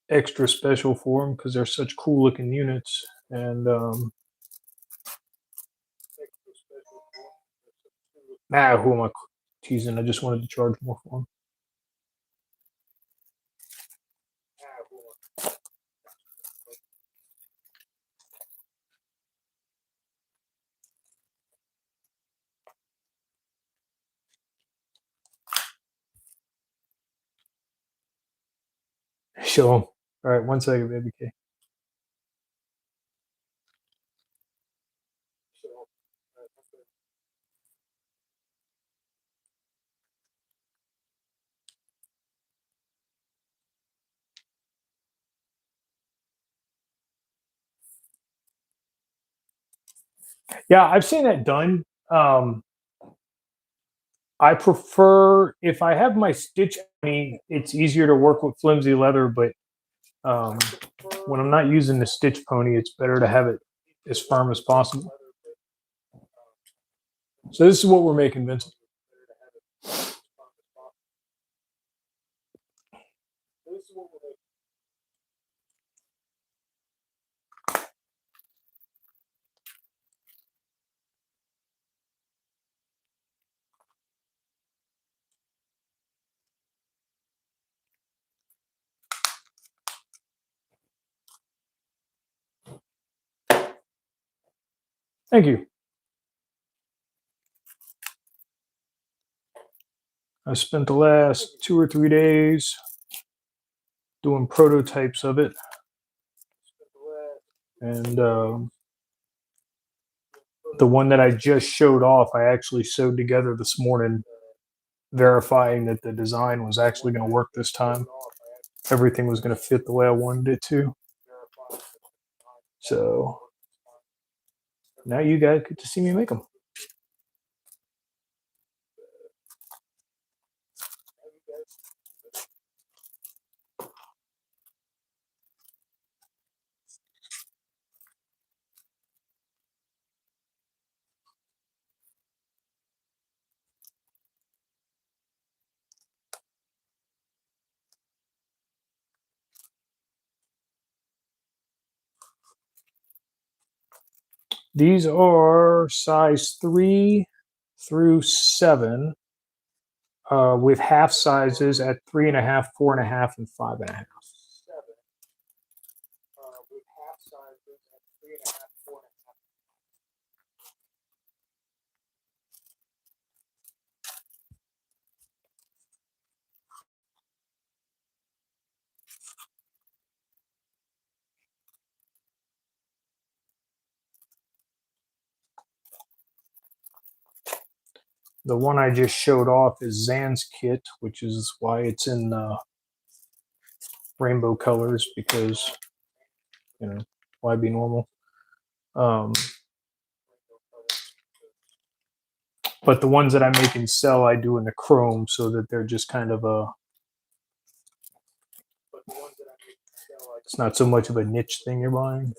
extra special for them because they're such cool looking units. And who am I teasing? I just wanted to charge more for them. Show them. All right, 1 second, baby K. Yeah, I've seen that done. I prefer if I have my stitch pony, it's easier to work with flimsy leather, but when I'm not using the stitch pony, it's better to have it as firm as possible. So this is what we're making, Vincent. Thank you. I spent the last 2 or 3 days doing prototypes of it. And the one that I just showed off, I actually sewed together this morning, verifying that the design was actually going to work this time. Everything was going to fit the way I wanted it to. So now you guys get to see me make them. These are size 3 through 7, with half sizes at 3.5, 4.5, and 5.5. The one I just showed off is Zan's kit, which is why it's in rainbow colors, because, you know, why be normal? But the ones that I make and sell, I do in the chrome, so that they're just kind of it's not so much of a niche thing you're buying.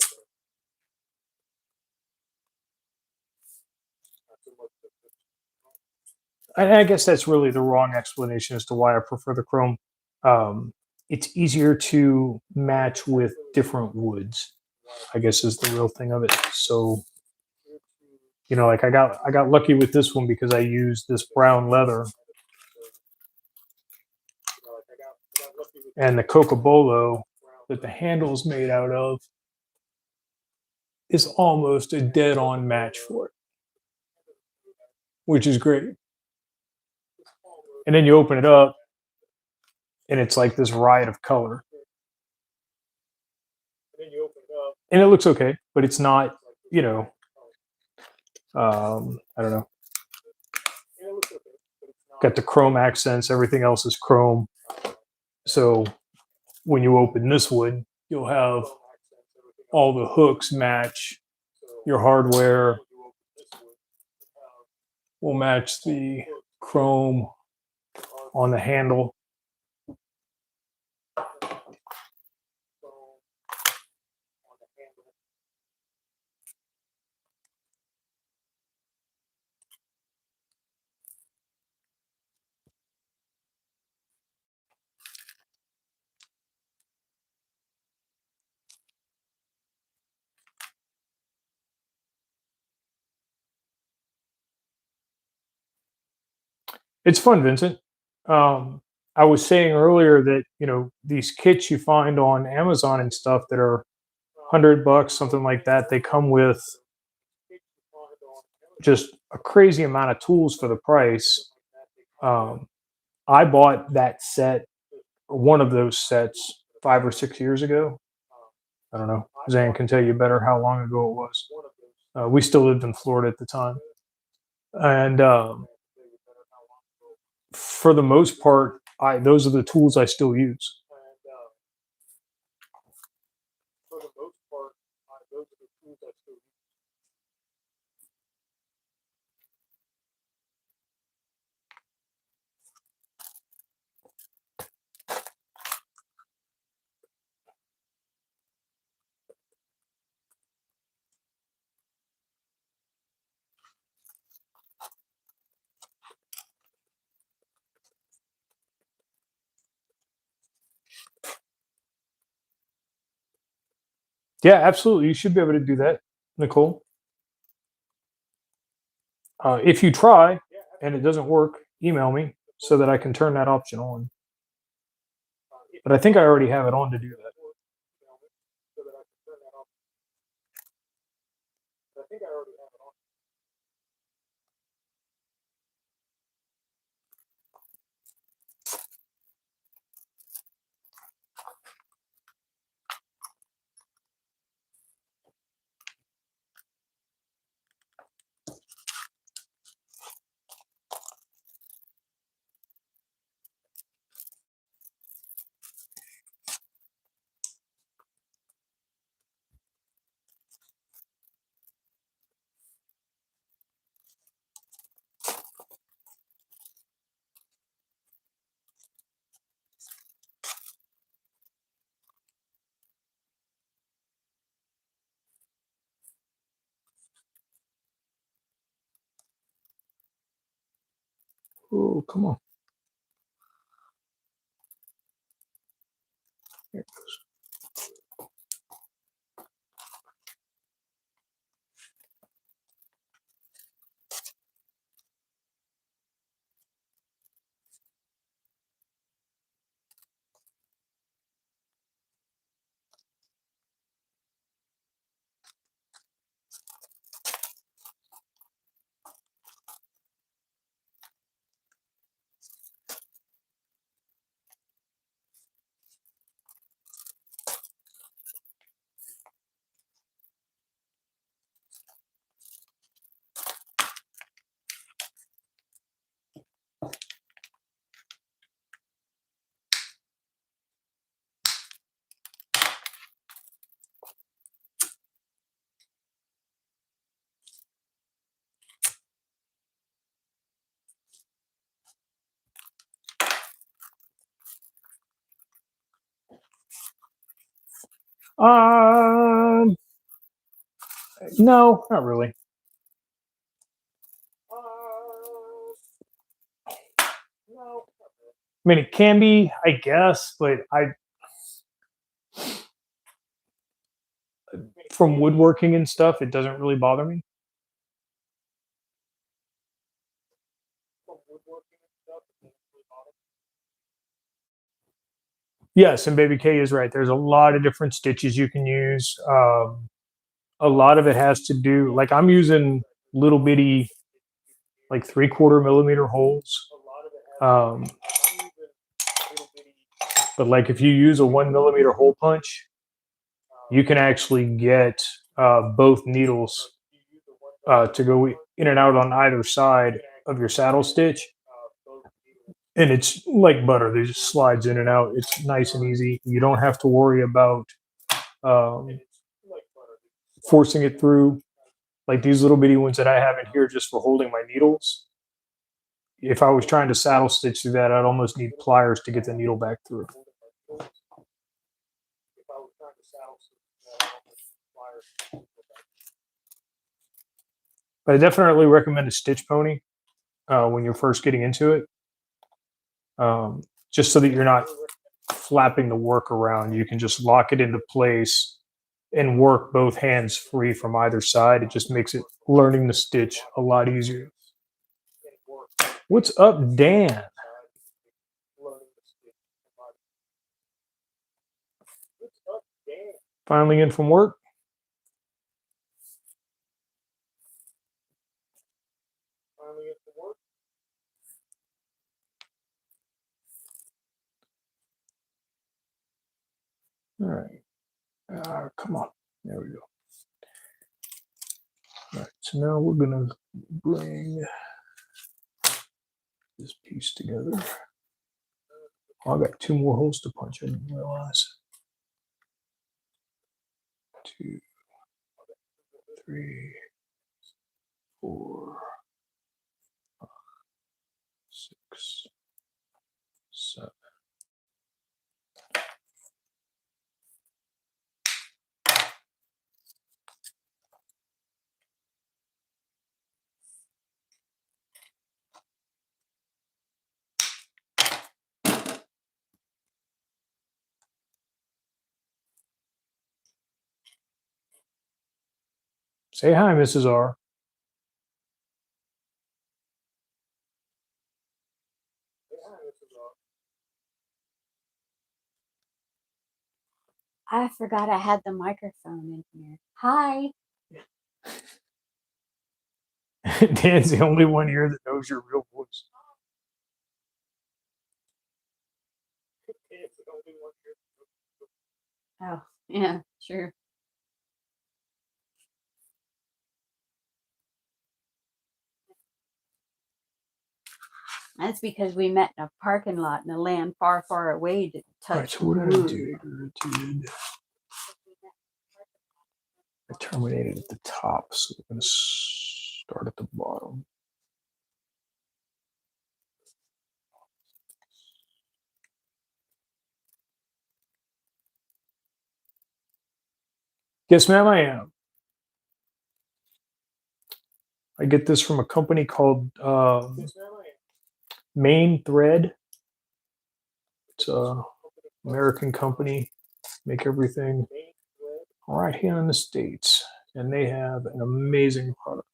I guess that's really the wrong explanation as to why I prefer the chrome. It's easier to match with different woods, I guess, is the real thing of it. So, you know, like I got lucky with this one because I used this brown leather, and the cocobolo that the handle is made out of is almost a dead-on match for it, which is great. And then you open it up, and it's like this riot of color. And it looks okay, but it's not, you know, I don't know. Got the chrome accents, everything else is chrome. So when you open this wood, you'll have all the hooks match your hardware, We'll match the chrome on the handle. It's fun, Vincent. I was saying earlier that these kits you find on Amazon and stuff that are $100, something like that. They come with just a crazy amount of tools for the price. I bought that set, or one of those sets, 5 or 6 years ago. I don't know. Zan can tell you better how long ago it was. We still lived in Florida at the time, and for the most part, those are the tools I still use. Yeah, absolutely. You should be able to do that, Nicole. If you try and it doesn't work, email me so that I can turn that option on. But I think I already have it on to do that. Oh, come on. Here it goes. Um, no, not really. I mean, it can be, I guess, but from woodworking and stuff, it doesn't really bother me. Yes, and Baby K is right. There's a lot of different stitches you can use. A lot of it has to do, like I'm using little bitty, like 3/4 millimeter holes. Um, but like if you use a 1 millimeter hole punch, you can actually get both needles to go in and out on either side of your saddle stitch. And it's like butter. It just slides in and out. It's nice and easy. You don't have to worry about um, forcing it through. Like these little bitty ones that I have in here just for holding my needles. if I was trying to saddle stitch through that, I'd almost need pliers to get the needle back through. But I definitely recommend a stitch pony when you're first getting into it, just so that you're not flapping the work around. You can just lock it into place and work both hands free from either side. It just makes it learning the stitch a lot easier. What's up, Dan? Finally in from work? All right. Come on. There we go. All right. So now we're going to bring this piece together. Oh, I got 2 more holes to punch. I didn't realize. 2, 3, 4, 5, 6, 7. Say hi, Mrs. R. I forgot I had the microphone in here. Hi. Dan's the only one here that knows your real voice. Oh, yeah, sure. That's because we met in a parking lot in a land far, far away to touch. Right, so what did I do? I terminated at the top, so we're going to start at the bottom. Yes, ma'am, I am. I get this from a company called Main Thread. It's a American company, make everything right here in the States, and they have an amazing product.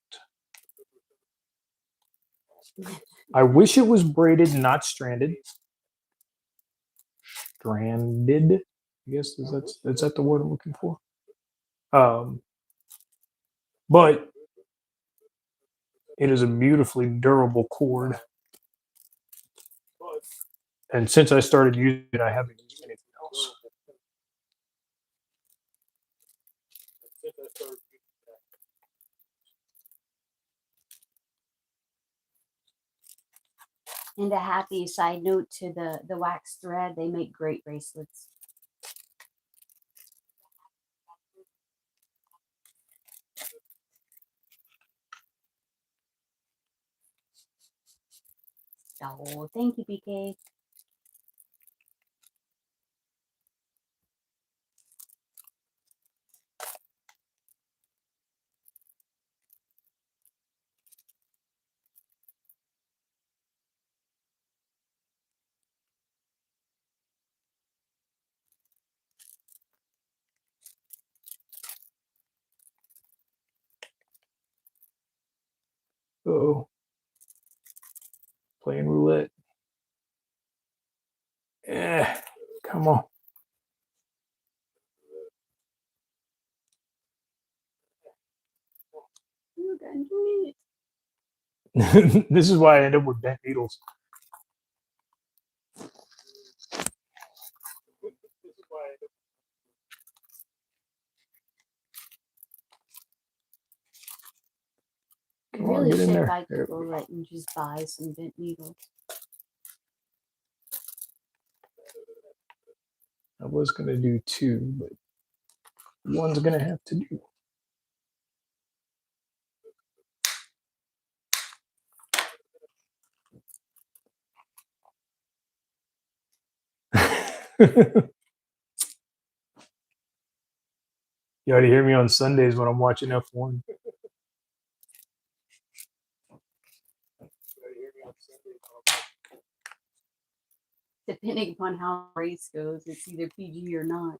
I wish it was braided, not stranded. Stranded, I guess is that the word I'm looking for? But it is a beautifully durable cord. And since I started using it, I haven't used anything else. And a happy side note to the wax thread, they make great bracelets. Oh, thank you, BK. Uh-oh. Playing roulette. Come on. This is why I end up with bent needles. I Come on, really get in should there. buy There people we go. that and just buy some bent needles. I was going to do 2, but one's going to have to do. You ought to hear me on Sundays when I'm watching F1. Depending upon how the race goes, it's either PG or not.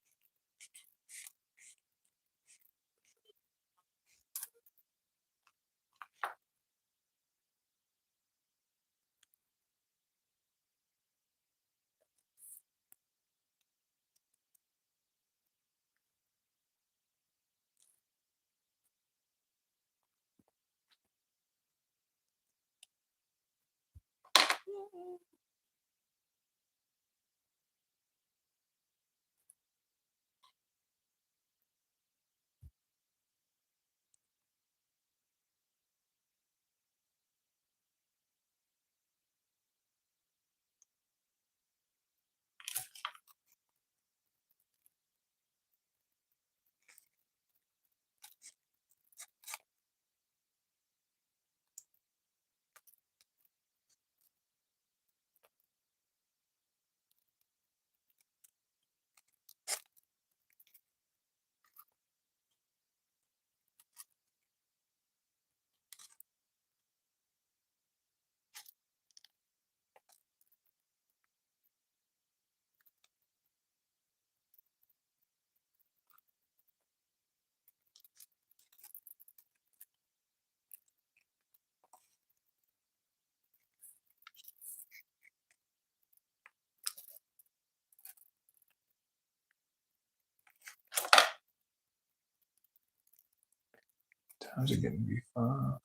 Times are getting to be fun.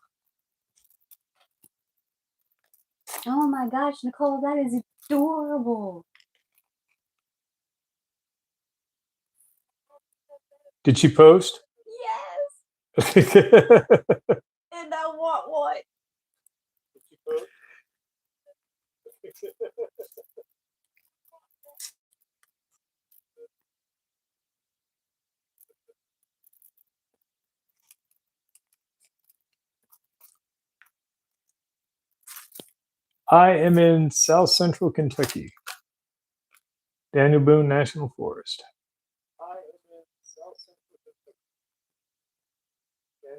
Oh my gosh, Nicole, that is adorable. Did she post? Yes. And I want one. I am in South Central Kentucky, Daniel Boone National Forest.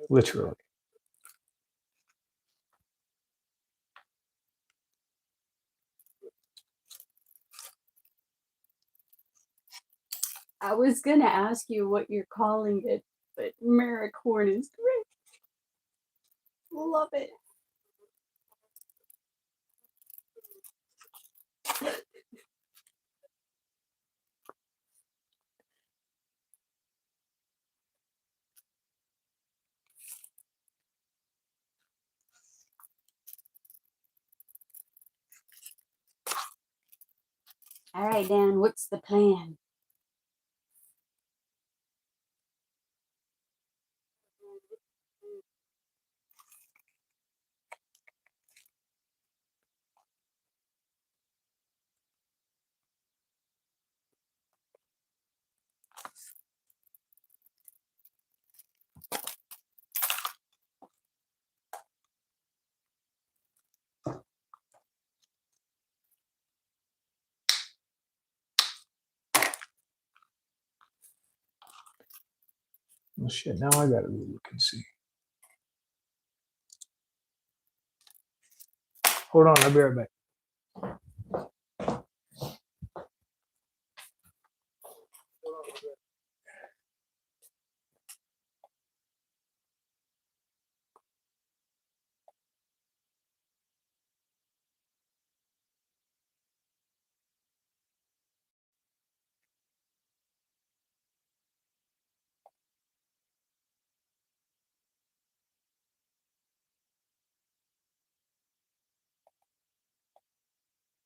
Literally. I was gonna ask you what you're calling it, but Maricorn is great. Love it. All right, Dan, what's the plan? Well, shit, now I gotta go look and see. Hold on, I'll be right back.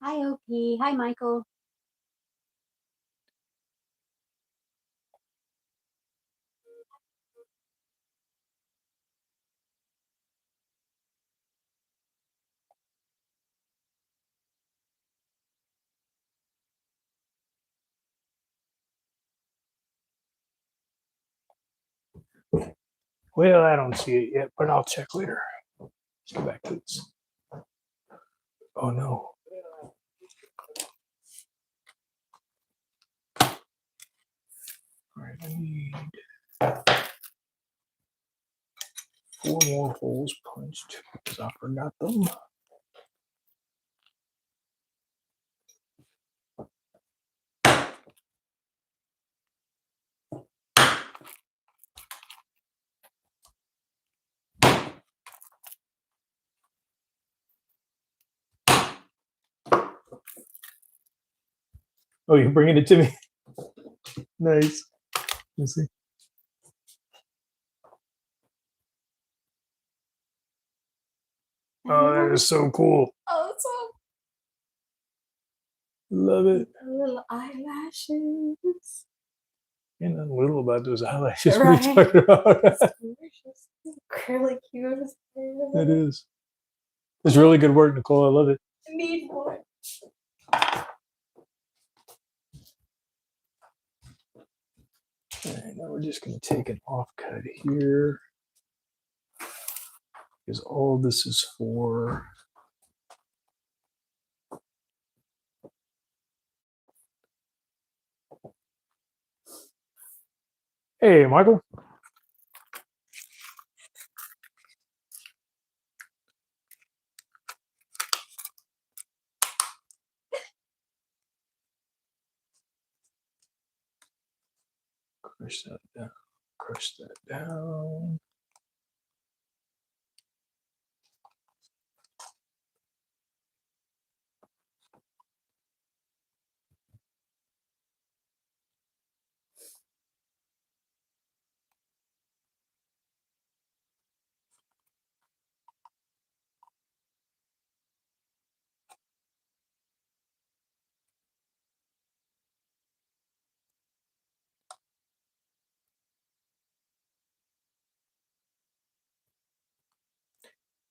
Hi, OP. Hi, Michael. Well, I don't see it yet, but I'll check later. Let's go back to this. Oh no. holes punched because I forgot them. Oh, you're bringing it to me? Nice. Let's see. Oh, that is so cool. Oh, so Love it. little eyelashes. Ain't nothing little about those eyelashes. Right. What are you talking about? Curly cute. It is. It's really good work, Nicole. I love it. I need more. All right, now we're just going to take an offcut here because all this is for Hey, Michael. Crush that down. Crush that down.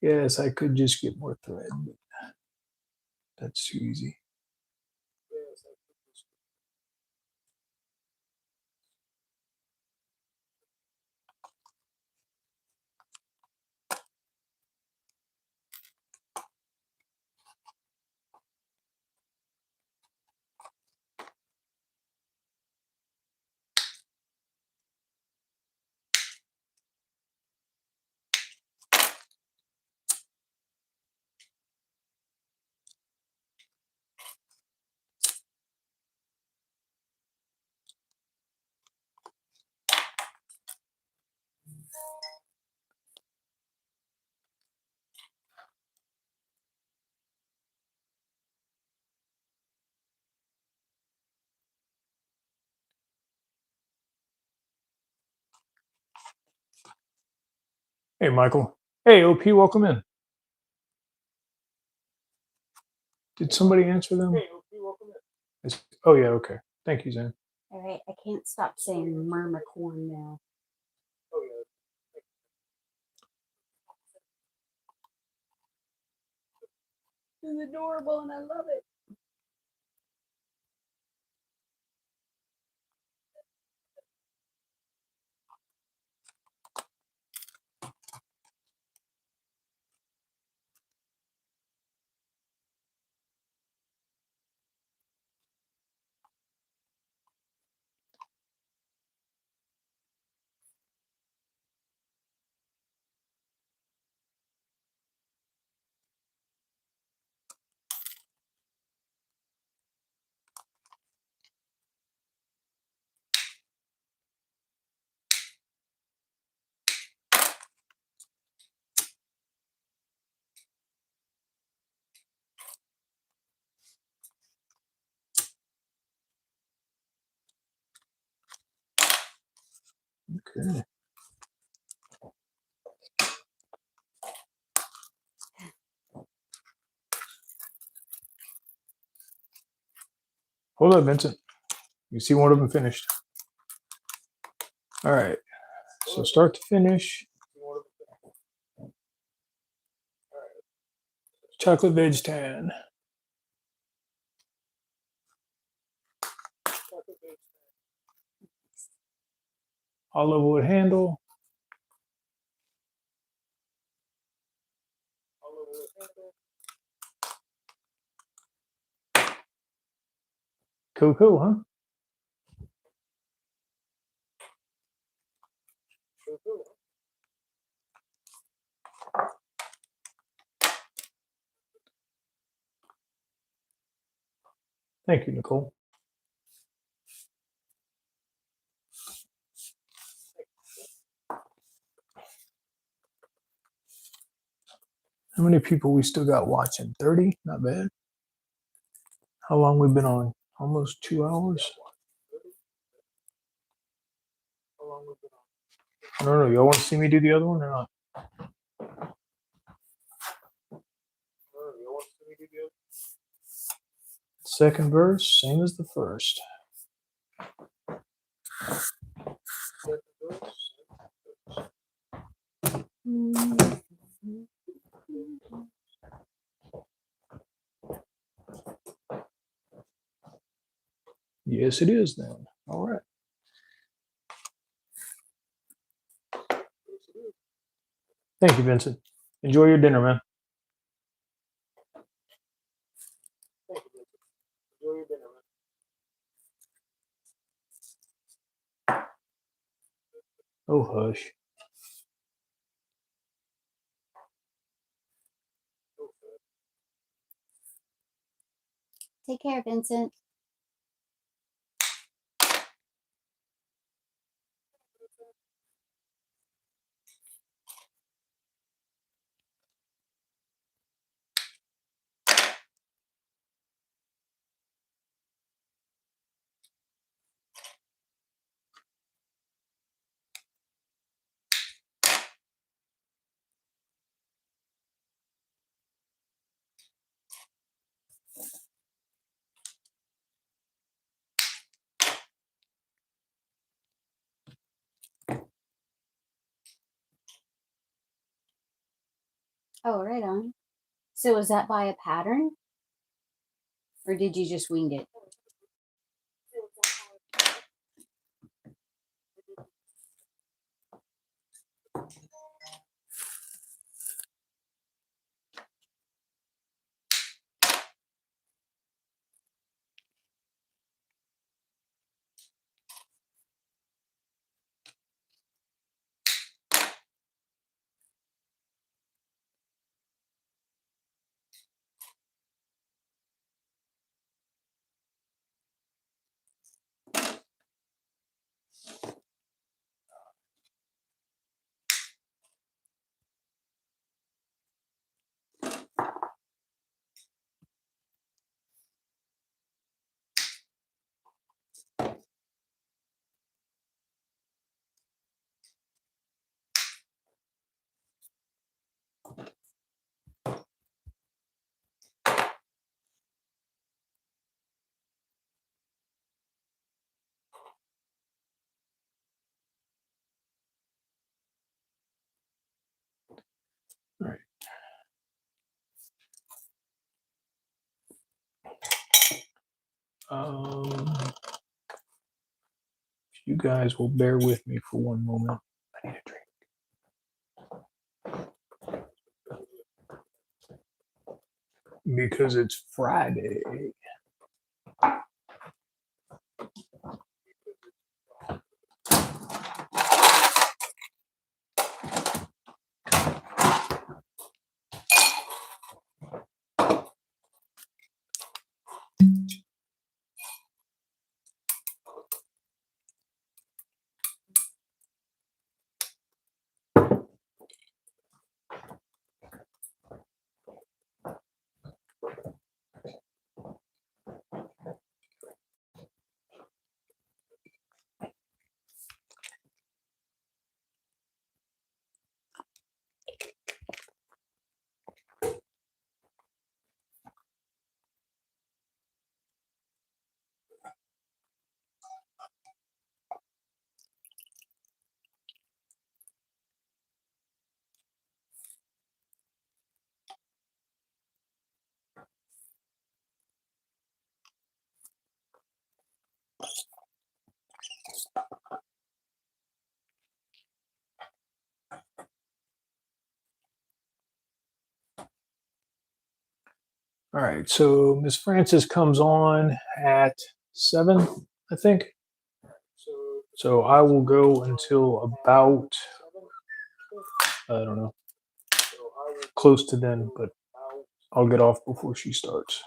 Yes, I could just get more thread, but that's too easy. Hey, Michael. Hey, OP, welcome in. Did somebody answer them? Hey, OP, welcome in. Oh, yeah, okay. Thank you, Zan. All right, I can't stop saying myrmicorn now. Oh, yeah. It's adorable and I love it. Okay. Hold up, Vincent. You see one of them finished. All right. So start to finish. Chocolate veg tan. Olive wood handle. Cool, huh? Thank you, Nicole. How many people we still got watching? 30? Not bad. How long we been on? Almost 2 hours? I don't know. Y'all want to see me do the other one or not? Second verse, same as the first. Yes, it is then. All right. Thank you, Vincent. Enjoy your dinner, man. Enjoy your dinner, man. Oh, hush. Take care, Vincent. Oh, right on. So was that by a pattern? Or did you just wing it? All right. If you guys will bear with me for one moment. I need a drink. Because it's Friday. All right, so Miss Francis comes on at 7, I think. So I will go until about, I don't know, close to then, but I'll get off before she starts.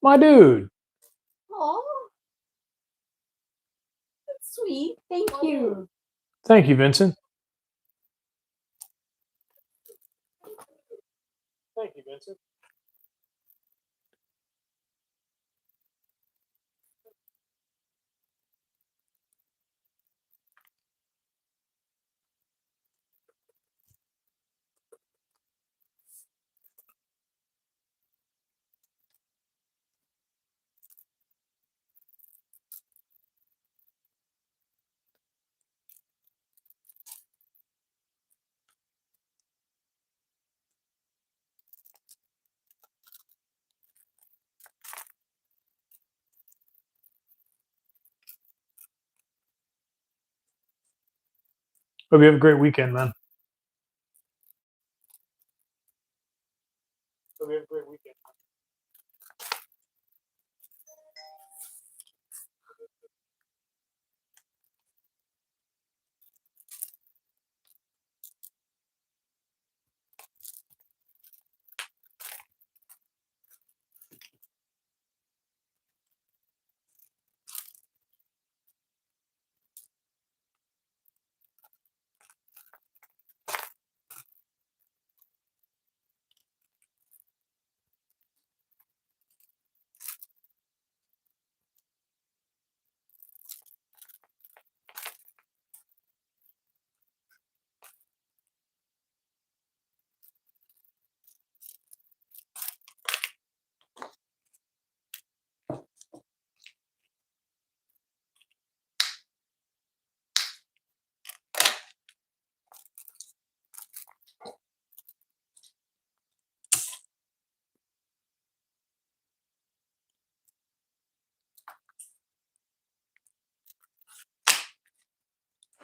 My dude. Oh, that's sweet. Thank you. Thank you, Vincent. Thank you, Vincent. Hope you have a great weekend, man. Hope you have a great weekend.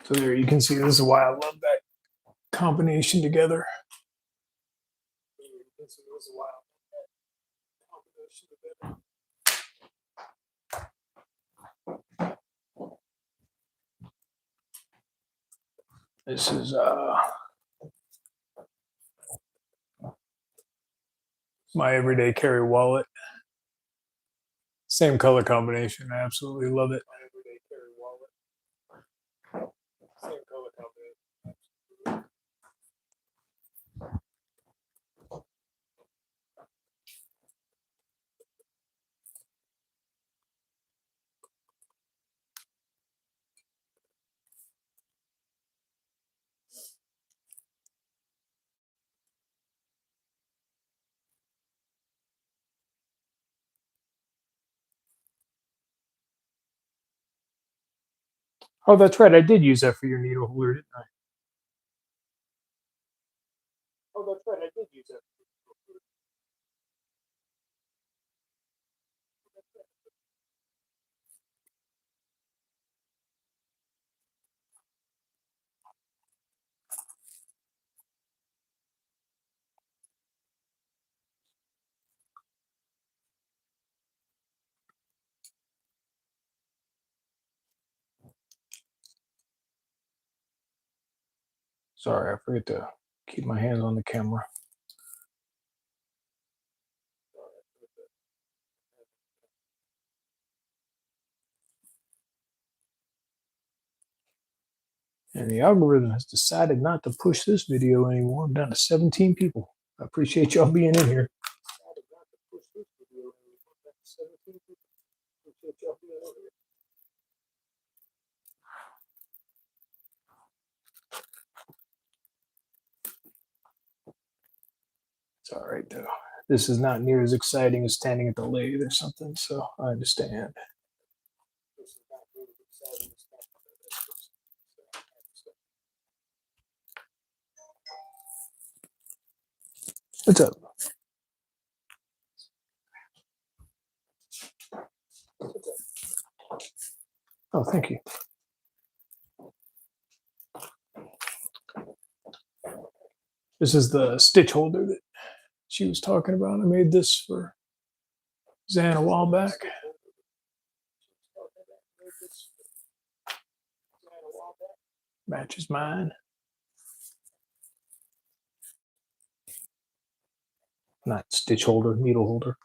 So there you can see this is why I love that combination together. This is my everyday carry wallet. Same color combination. I absolutely love it. My everyday carry wallet. Same color combination. Oh, that's right. I did use that for your needle holder, didn't I? Oh, that's right. I did use that. Sorry, I forget to keep my hands on the camera. And the algorithm has decided not to push this video anymore. I'm down to 17 people. I appreciate y'all being in here. It's all right though. This is not near as exciting as standing at the lathe or something, so I understand. What's up? Oh, thank you. This is the stitch holder that she was talking about. I made this for Zan a while back. Matches mine. Not stitch holder, needle holder.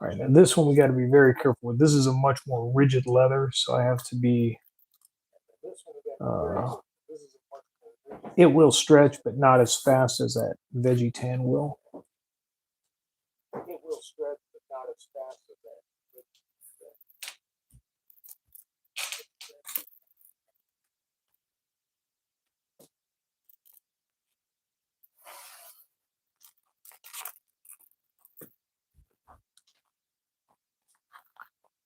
All right, now this one we got to be very careful with. This is a much more rigid leather, so I have to be. It will stretch, but not as fast as that veggie tan will. It will stretch, but not as fast as that.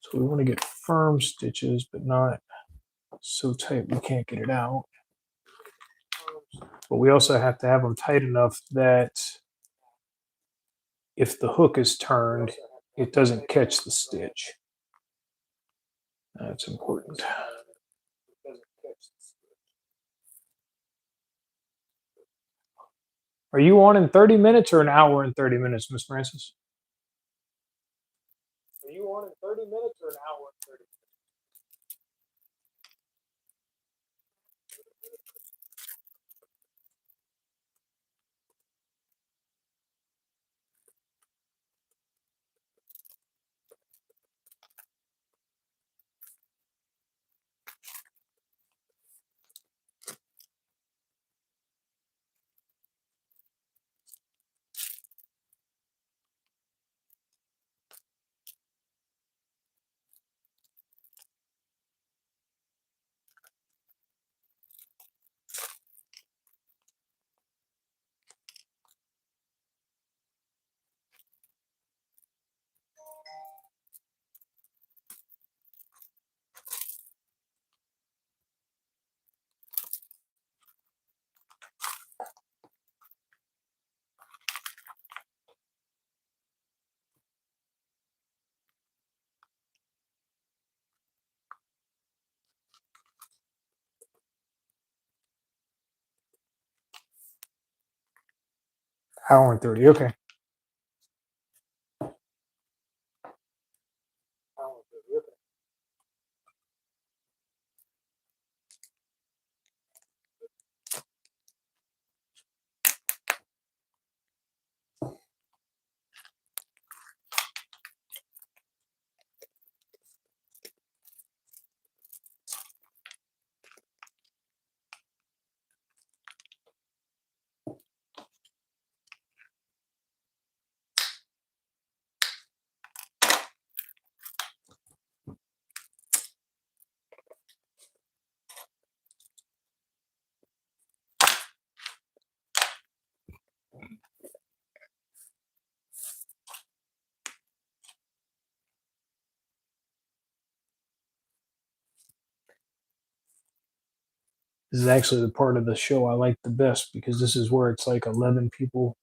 So we want to get firm stitches, but not so tight we can't get it out. But we also have to have them tight enough that if the hook is turned, it doesn't catch the stitch. That's important. Are you on in 30 minutes or an hour and 30 minutes, Miss Francis? Are you on in 30 minutes or an hour and 30 minutes? Hour and 30, okay. This is actually the part of the show I like the best because this is where it's like 11 people.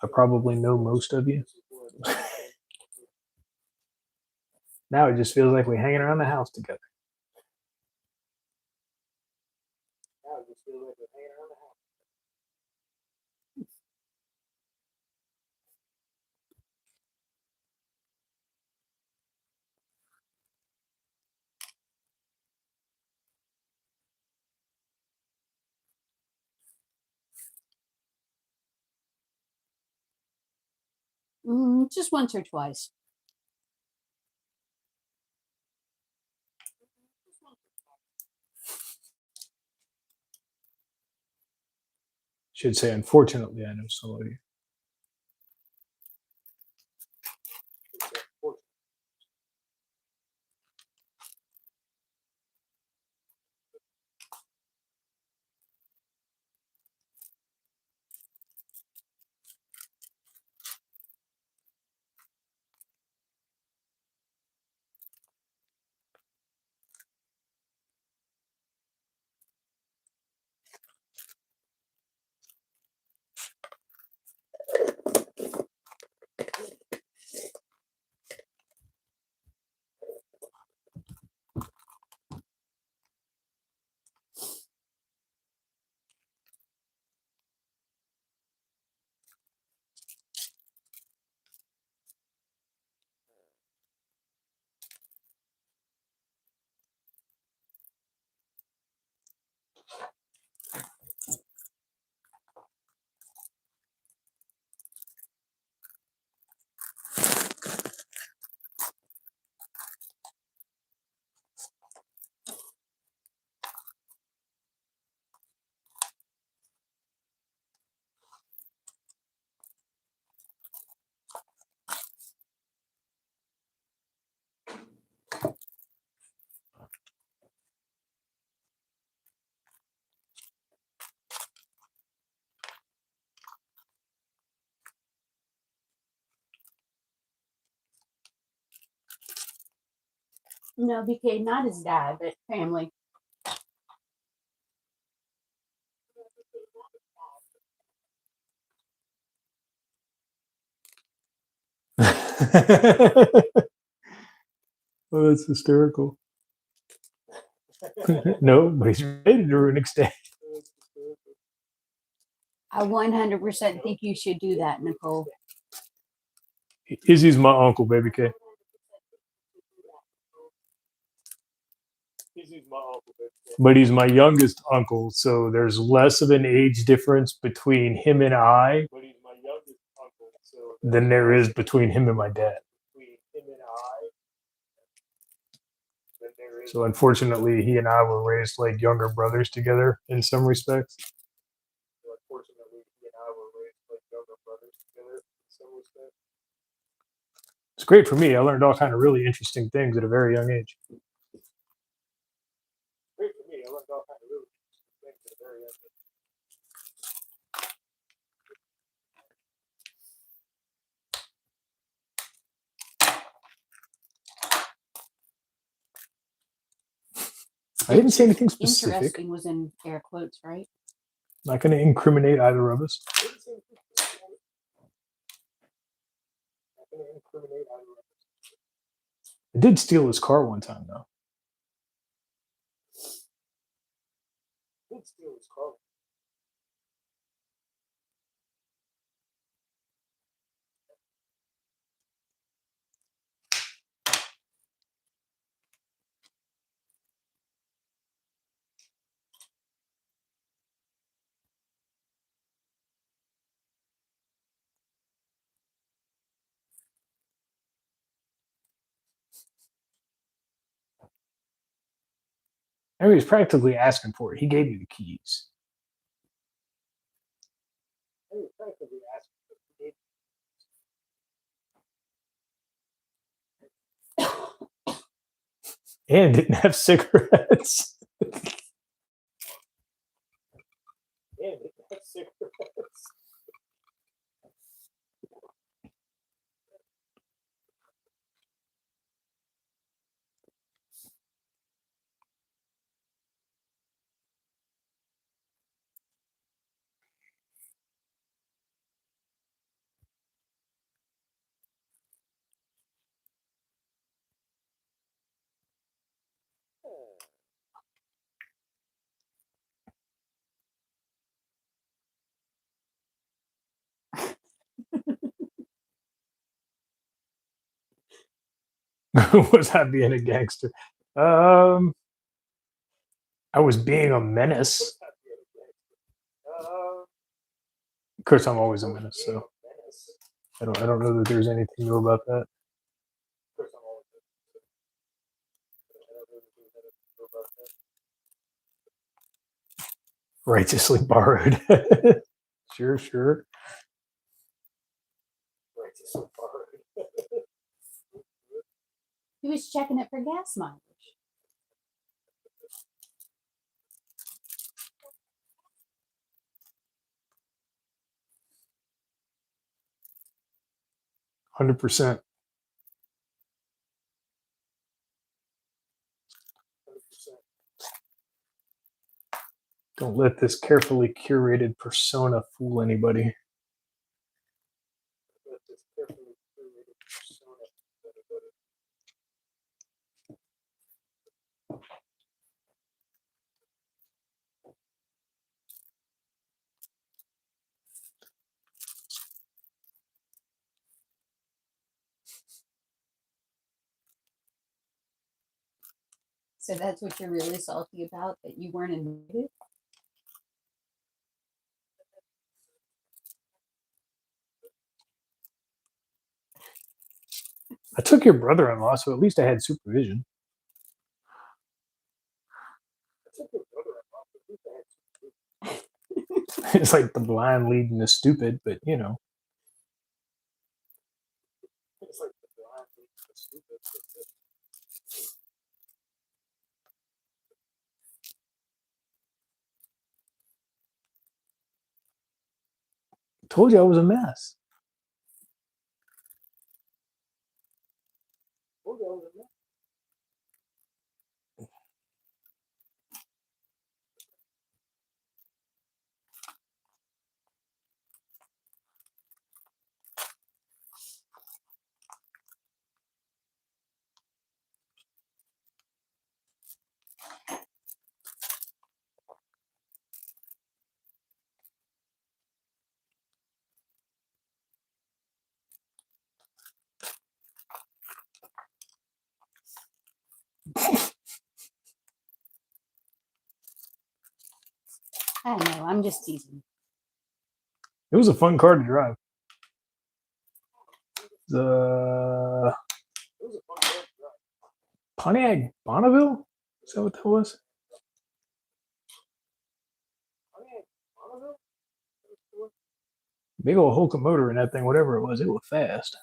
I probably know most of you. Now it just feels like we're hanging around the house together. Just once or twice. Should say, unfortunately, I know some of you. No, BK, not his dad, but family. Oh, that's hysterical. No, but he's ready to an extent. I 100% think you should do that, Nicole. Izzy's my uncle, baby K. But he's my youngest uncle, so there's less of an age difference between him and I than there is between him and my dad. So unfortunately, he and I were raised like younger brothers together in some respects. It's great for me. I learned all kind of really interesting things at a very young age. I didn't say anything specific. Interesting was in air quotes, right? Not going to incriminate either of us. I did steal his car one time, though. I mean, he was practically asking for it. He gave you the keys. And didn't have cigarettes. Was I being a gangster? I was being a menace. Of course, I'm always a menace, so I don't know that there's anything new about that. Righteously borrowed. Sure. He was checking it for gas mileage. %. Don't let this carefully curated persona fool anybody. So that's what you're really salty about, that you weren't invited? I took your brother-in-law, so at least I had supervision. It's like the blind leading the stupid, but you know. Told you I was a mess. I know. I'm just teasing. It was a fun car to drive. The Pontiac Bonneville? Is that what that was? Big old Hulk motor in that thing, whatever it was fast.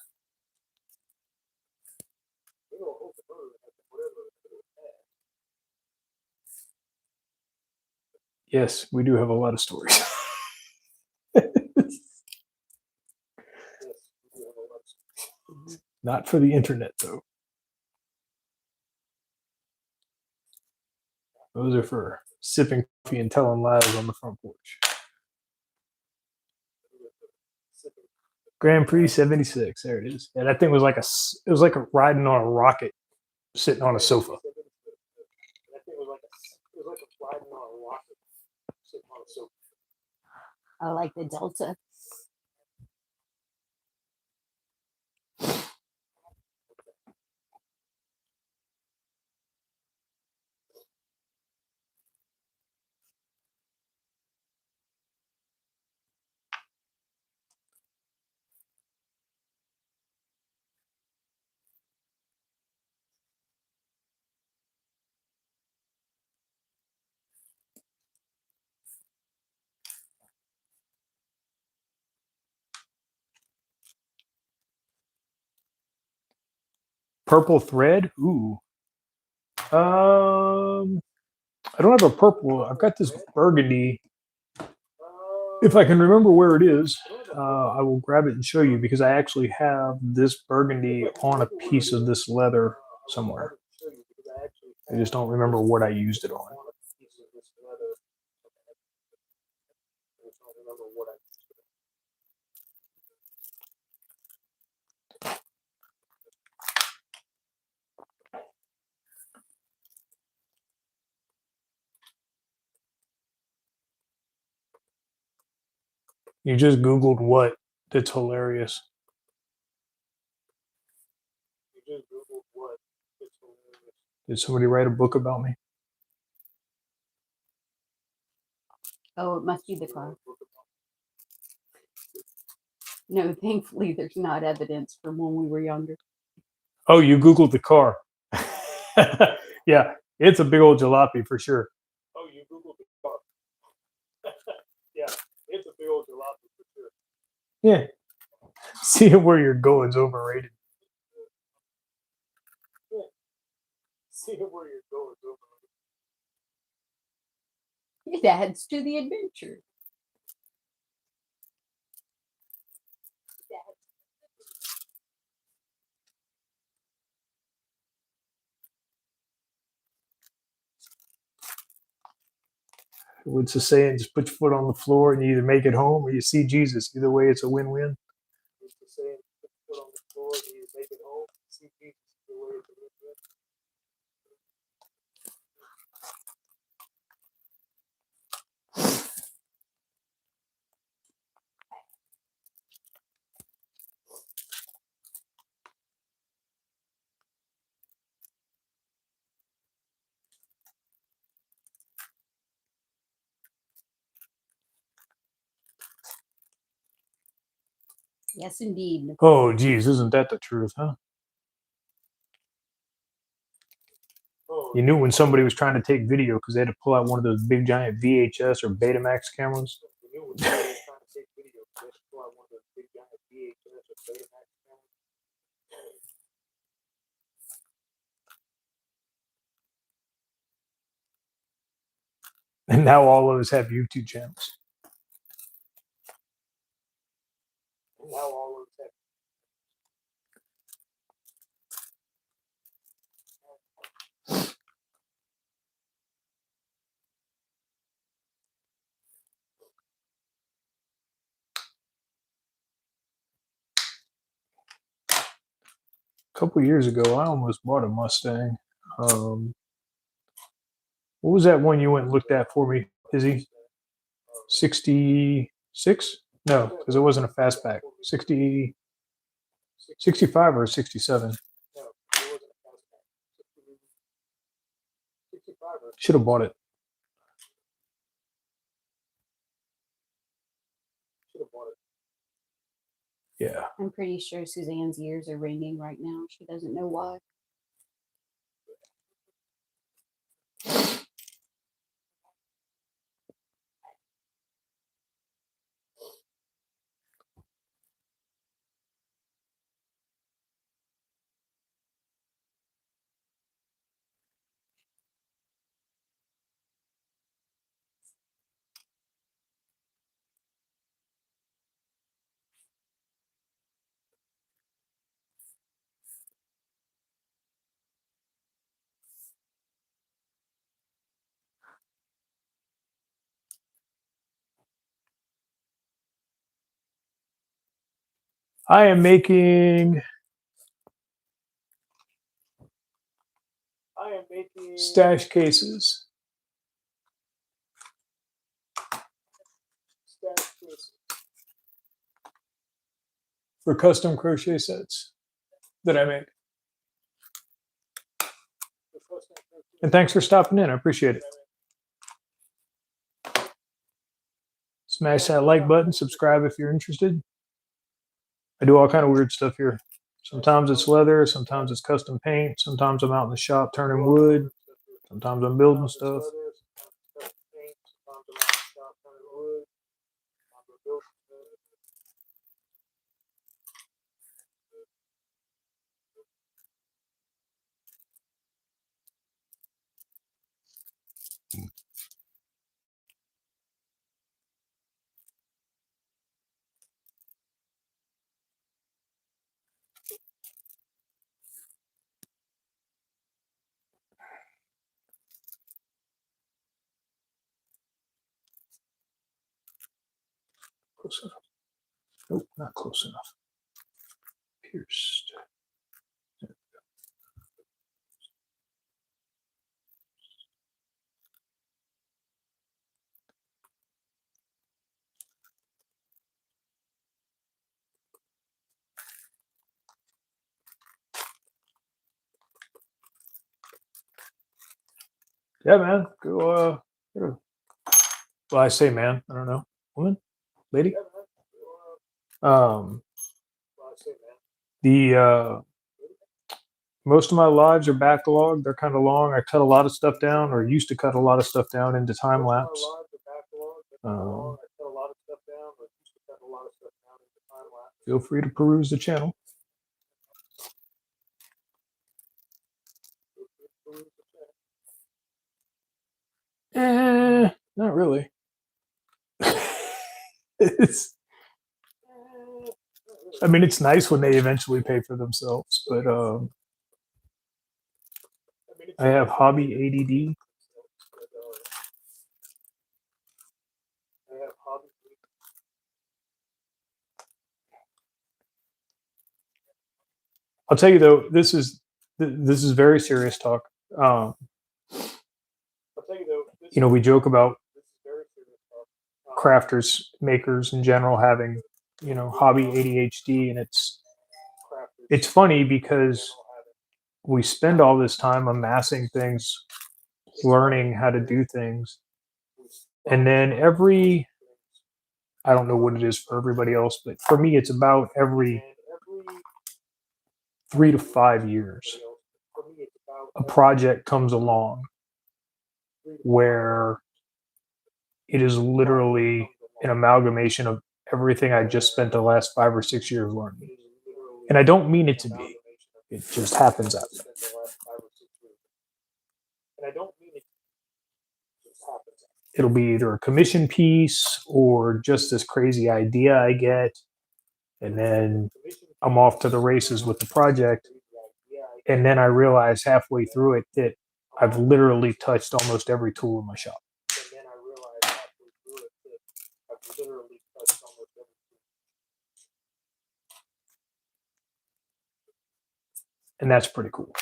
Yes, we do have a lot of stories. Not for the internet, though. Those are for sipping coffee and telling lies on the front porch. Grand Prix 76. There it is. And that thing was like it was like riding on a rocket sitting on a sofa. I like the Delta. Purple thread? Ooh. I don't have a purple. I've got this burgundy. If I can remember where it is, I will grab it and show you because I actually have this burgundy on a piece of this leather somewhere. I just don't remember what I used it on. You just Googled what? That's hilarious. Did somebody write a book about me? Oh, it must be the car. No, thankfully, there's not evidence from when we were younger. Oh, you Googled the car. Yeah, it's a big old jalopy for sure. Oh, you Googled the car. Yeah, it's a big old jalopy for sure. Yeah. Seeing where you're going is overrated. Yeah. Seeing where you're going is overrated. It adds to the adventure. What's the saying? Just put your foot on the floor and you either make it home or you see Jesus. Either way, it's a win-win. What's the saying? Put your foot on the floor and you either make it home or see Jesus. Either way, it's a win-win. Yes, indeed. Oh, geez, isn't that the truth, huh? You knew when somebody was trying to take video because they had to pull out one of those big giant VHS or Betamax cameras. And now all of us have YouTube channels. A couple years ago, I almost bought a Mustang. What was that one you went and looked at for me, Izzy? 66? No, because it wasn't a fastback. 60, 65 or 67. Should have bought it. Yeah. I'm pretty sure Suzanne's ears are ringing right now. She doesn't know why. I am making stash cases. For custom crochet sets that I make. And thanks for stopping in. I appreciate it. Smash that like button, subscribe if you're interested. I do all kind of weird stuff here. Sometimes it's leather, sometimes it's custom paint, sometimes I'm out in the shop turning wood, sometimes I'm building stuff. Close enough. Nope, not close enough. Pierced. Yeah, man. Go, well, I say man. I don't know. Woman? Lady? The most of my lives are backlogged. They're kind of long. I cut a lot of stuff down, or used to cut a lot of stuff down into time lapse. Feel free to peruse the channel. Not really. I mean, it's nice when they eventually pay for themselves, but I have hobby ADD. I'll tell you though, this is very serious talk. We joke about crafters, makers in general having, hobby ADHD, and it's funny because we spend all this time amassing things, learning how to do things, and then I don't know what it is for everybody else, but for me, it's about every 3 to 5 years, a project comes along where it is literally an amalgamation of everything I just spent the last 5 or 6 years learning. And I don't mean it to be. It just happens that way. It'll be either a commission piece or just this crazy idea I get, and then I'm off to the races with the project. And then I realize halfway through it that I've literally touched almost every tool in my shop. And that's pretty cool.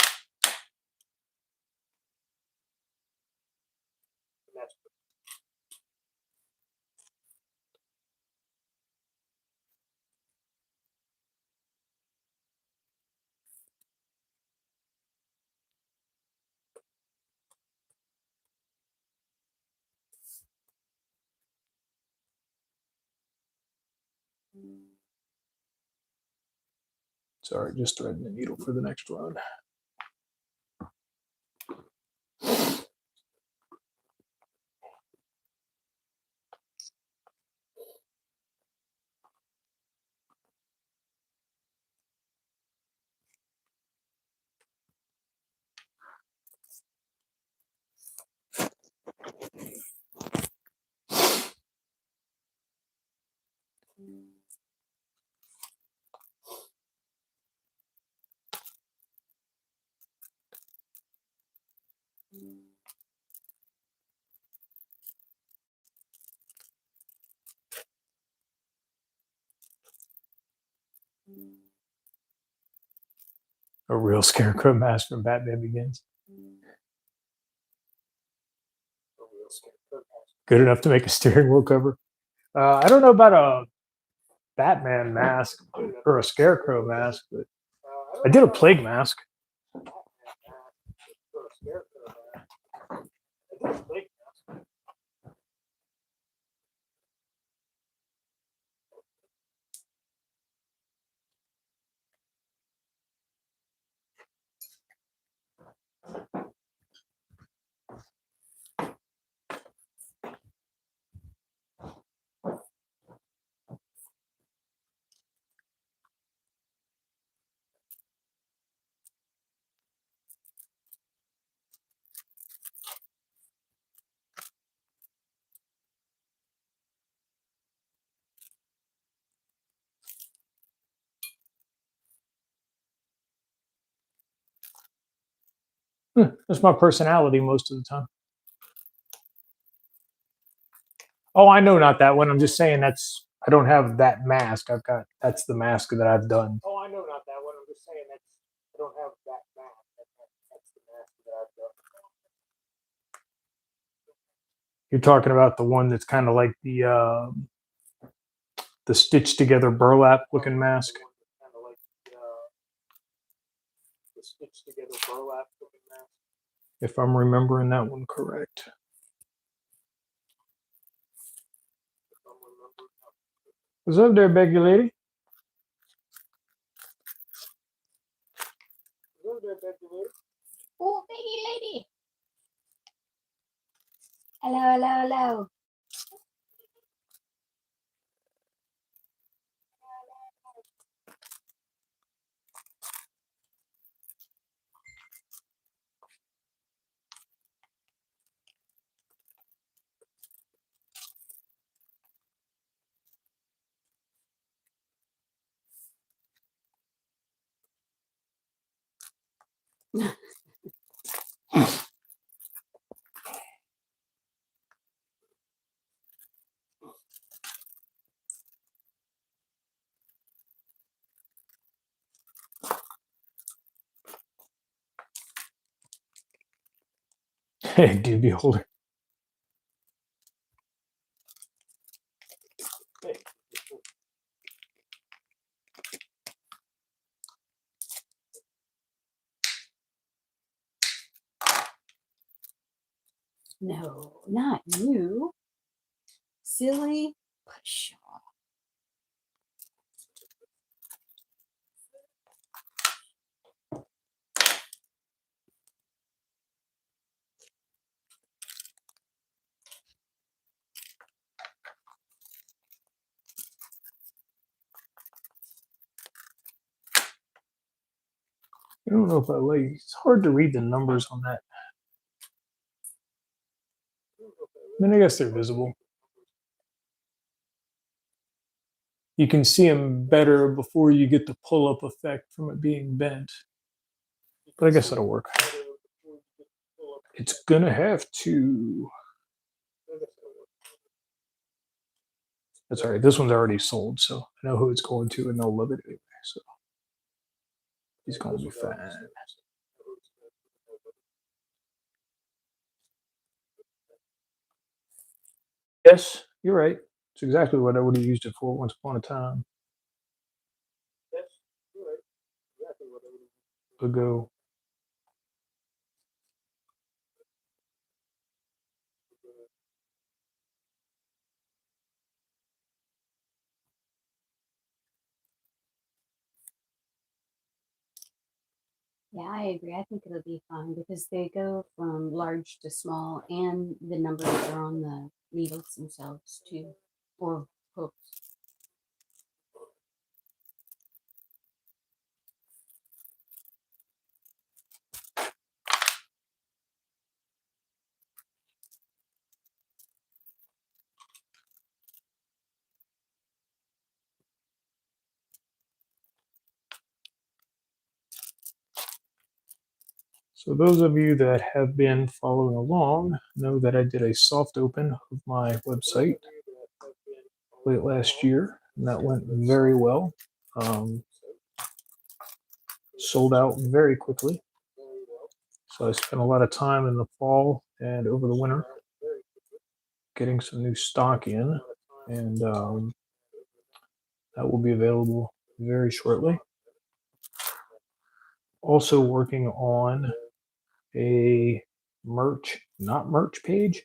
Sorry, just threading the needle for the next run. A real scarecrow mask from Batman Begins. Good enough to make a steering wheel cover. I don't know about a Batman mask or a scarecrow mask, but I did a plague mask. That's my personality most of the time. Oh, I know, not that one. I'm just saying I don't have that mask. That's the mask that I've done. Oh, I know, not that one. I'm just saying I don't have that mask. That's the mask that I've done. You're talking about the one that's kind of like the stitched together burlap looking mask. If I'm remembering that one correct. What's up there, Becky lady? Oh, Becky lady. Hello, hello, hello. Hey, DB holder. No, not you. Silly Pshaw. I don't know if I like. It's hard to read the numbers on that. I mean, I guess they're visible. You can see them better before you get the pull-up effect from it being bent. But I guess that'll work. It's gonna have to. That's all right. This one's already sold, so I know who it's going to, and they'll love it anyway. So he's gonna be fine. Yes, you're right. It's exactly what I would have used it for once upon a time. Yes, you're right. Exactly what I would have used ago. Yeah, I agree. I think it'll be fun because they go from large to small, and the numbers are on the needles themselves too, or hooks. So those of you that have been following along know that I did a soft open of my website late last year, and that went very well. Sold out very quickly. So I spent a lot of time in the fall and over the winter getting some new stock in, and that will be available very shortly. Also working on a not merch page.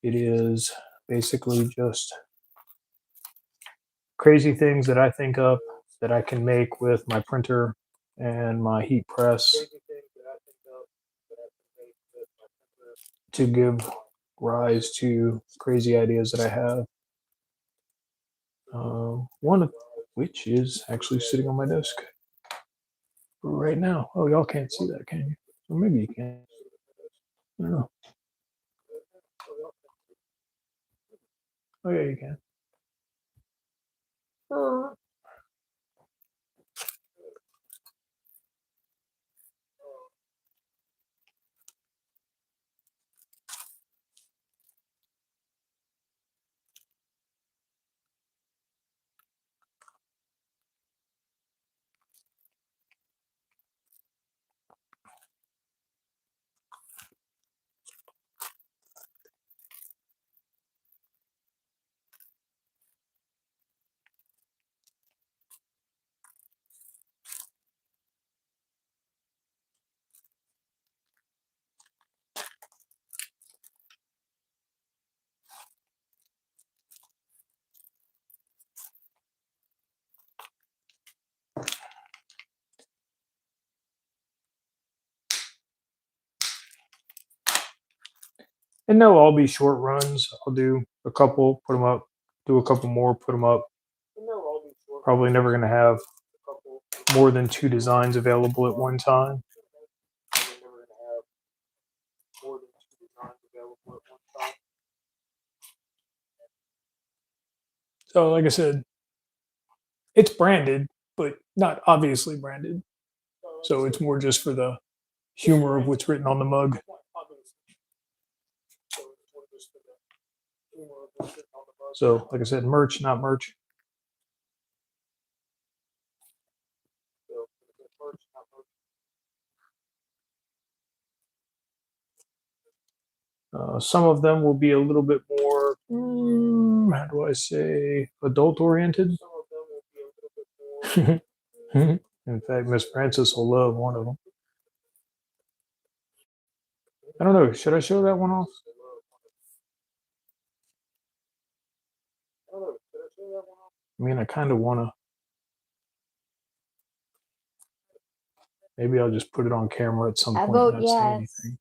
It is basically just crazy things that I think of that I can make with my printer and my heat press to give rise to crazy ideas that I have. One of which is actually sitting on my desk right now. Oh, y'all can't see that, can you? Or maybe you can. I don't know. Oh, yeah, you can. And they'll all be short runs. I'll do a couple, put them up, do a couple more, put them up. Probably never going to have more than 2 designs available at one time. So, like I said, it's branded, but not obviously branded. So it's more just for the humor of what's written on the mug. So, like I said, merch, not merch. Some of them will be a little bit more, how do I say, adult oriented. In fact, Miss Francis will love one of them. I don't know. Should I show that one off? I mean, I kind of want to. Maybe I'll just put it on camera at some I point and vote not say yes. anything.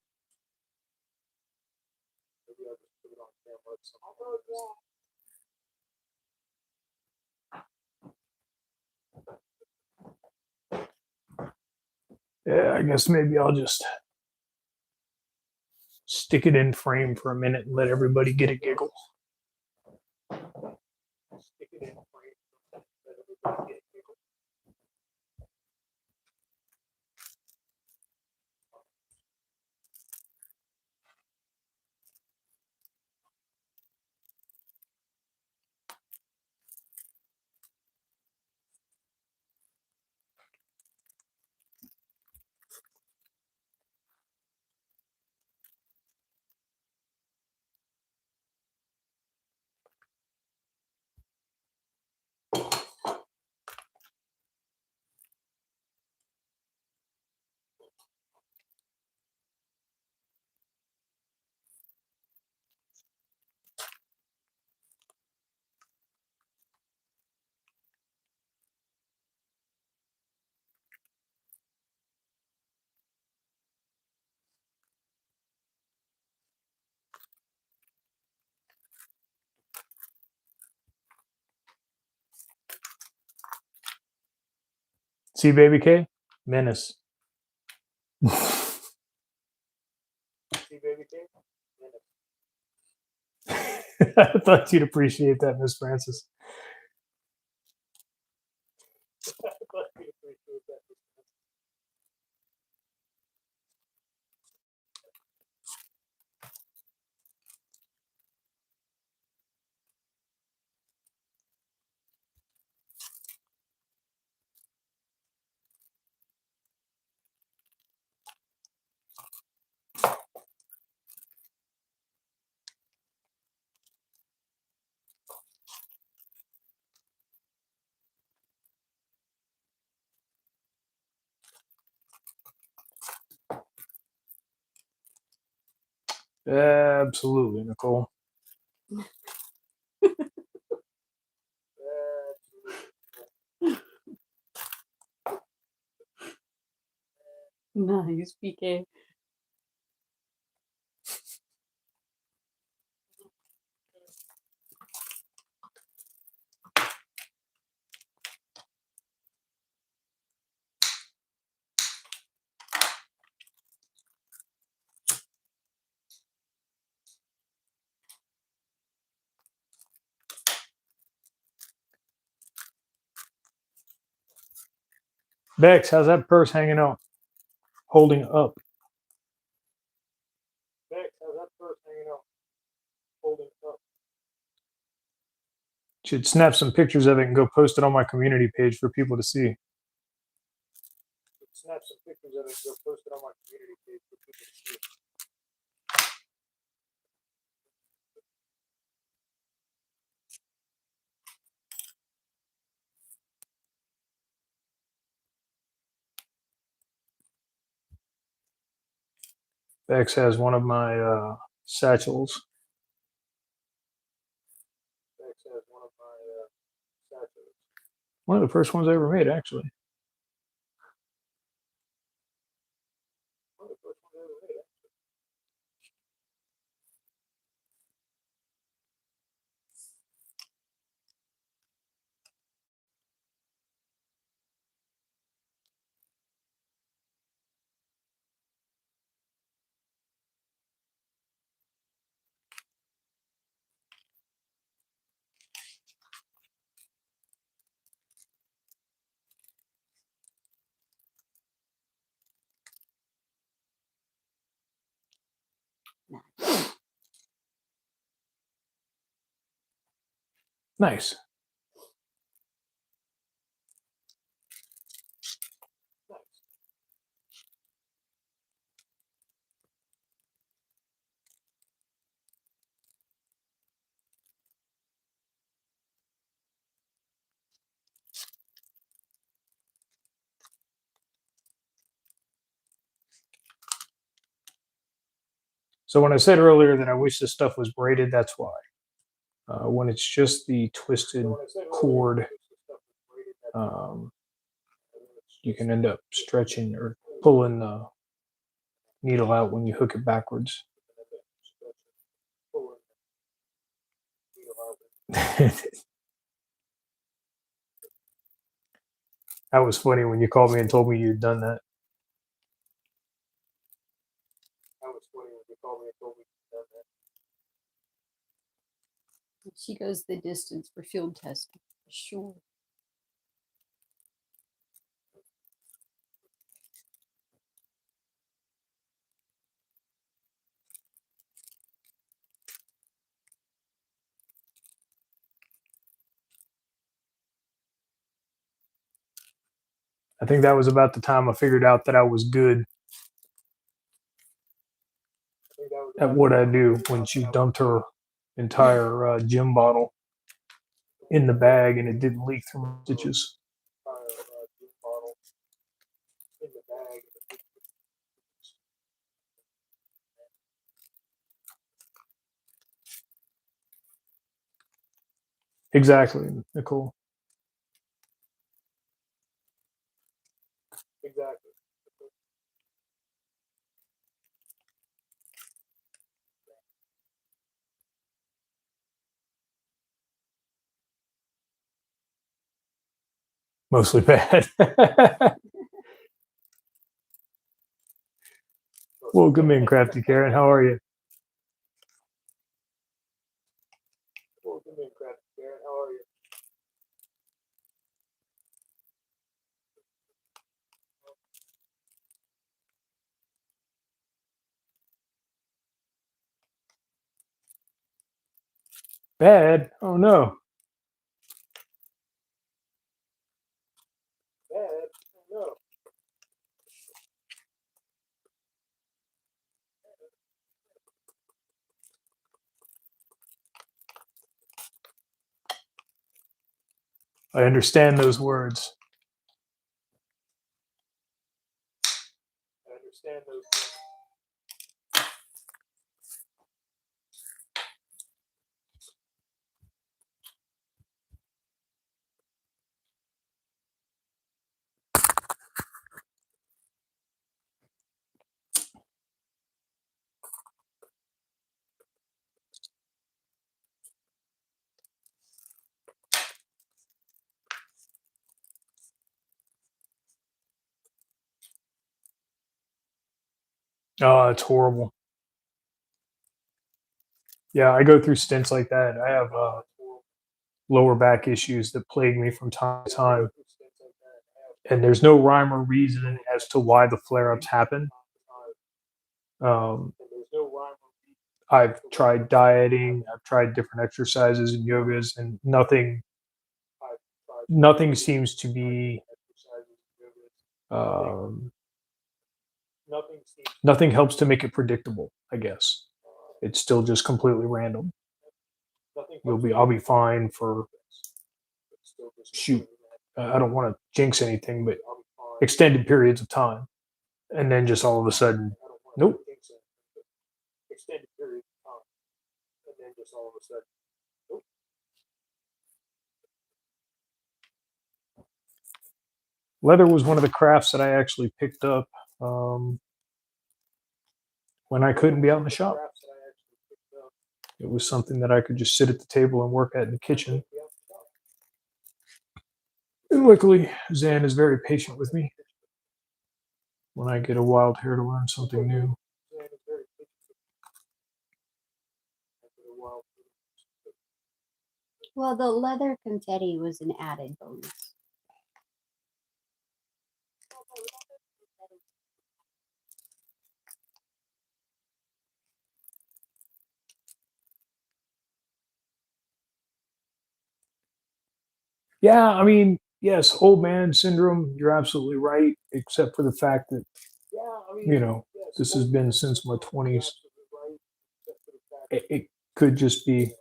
Yeah, I guess maybe I'll just stick it in frame for a minute and let everybody get a giggle. See, baby K? Menace. See, baby K? Menace. I thought you'd appreciate that, Miss Francis. I thought you'd appreciate that. Absolutely, Nicole. Nice, PK. Bex, how's that purse hanging out? Holding up. Bex, how's that purse hanging out? Holding up. Should snap some pictures of it and go post it on my community page for people to see. Should snap some pictures of it and go post it on my community page for people to see. Bex has one of my satchels. Bex has one of my satchels. One of the first ones I ever made, actually. One of the first ones I ever made, actually. Nice. So when I said earlier that I wish this stuff was braided, that's why. When it's just the twisted cord, you can end up stretching or pulling the needle out when you hook it backwards. That was funny when you called me and told me you'd done that. That was funny when you called me and told me you'd done that. She goes the distance for field testing, for sure. I think that was about the time I figured out that I was good at what I do when she dumped her entire gym bottle in the bag and it didn't leak through my stitches. Exactly, Nicole. Exactly. Mostly bad. Welcome in, Crafty Karen. How are you? Welcome in, Crafty Karen. How are you? Bad? Oh no. Bad? Oh no. I understand those words. I understand those words. Oh, it's horrible. Yeah, I go through stints like that. I have lower back issues that plague me from time to time. And there's no rhyme or reason as to why the flare ups happen. Um, I've tried dieting, I've tried different exercises and yogas, and nothing seems to be um, nothing helps to make it predictable, I guess. It's still just completely random. I'll be fine for shoot. I don't want to jinx anything, but extended periods of time, and then just all of a sudden, nope. Leather was one of the crafts that I actually picked up um, when I couldn't be out in the shop. It was something that I could just sit at the table and work at in the kitchen. And luckily, Zan is very patient with me when I get a wild hair to learn something new. Well, the leather confetti was an added bonus. Yeah, I mean, yes, old man syndrome, you're absolutely right, except for the fact that, this has been since my 20s. It could just be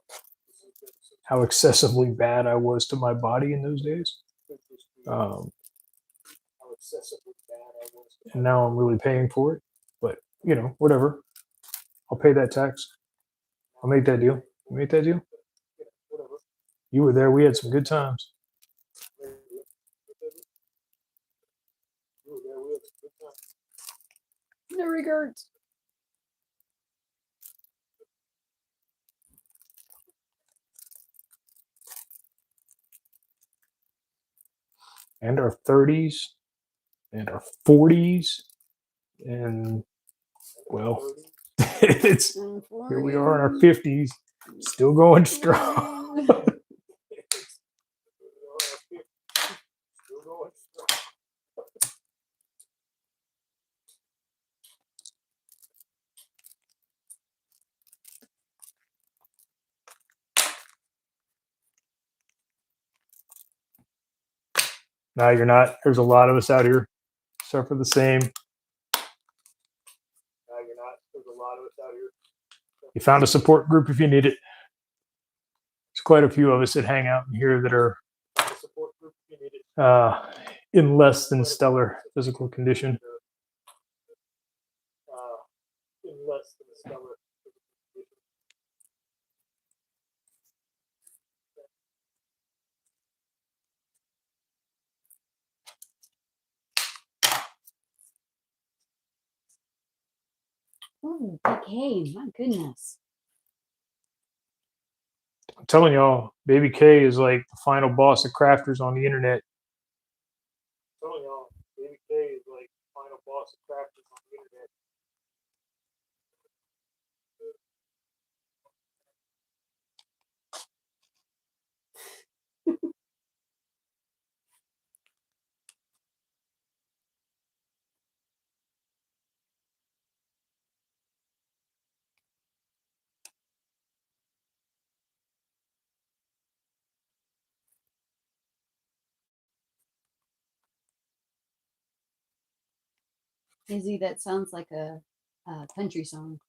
how excessively bad I was to my body in those days. Um, and now I'm really paying for it. But, whatever. I'll pay that tax. I'll make that deal. You make that deal? You were there. We had some good times. No regrets. And our 30s and our 40s. And, well, it's here we are in our 50s, still going strong. No, you're not. There's a lot of us out here suffer the same. You found a support group if you need it. There's quite a few of us that hang out in here that are in less than stellar physical condition. Oh, BK, my goodness. I'm telling y'all, Baby K is like the final boss of crafters on the internet. Izzy, that sounds like a country song.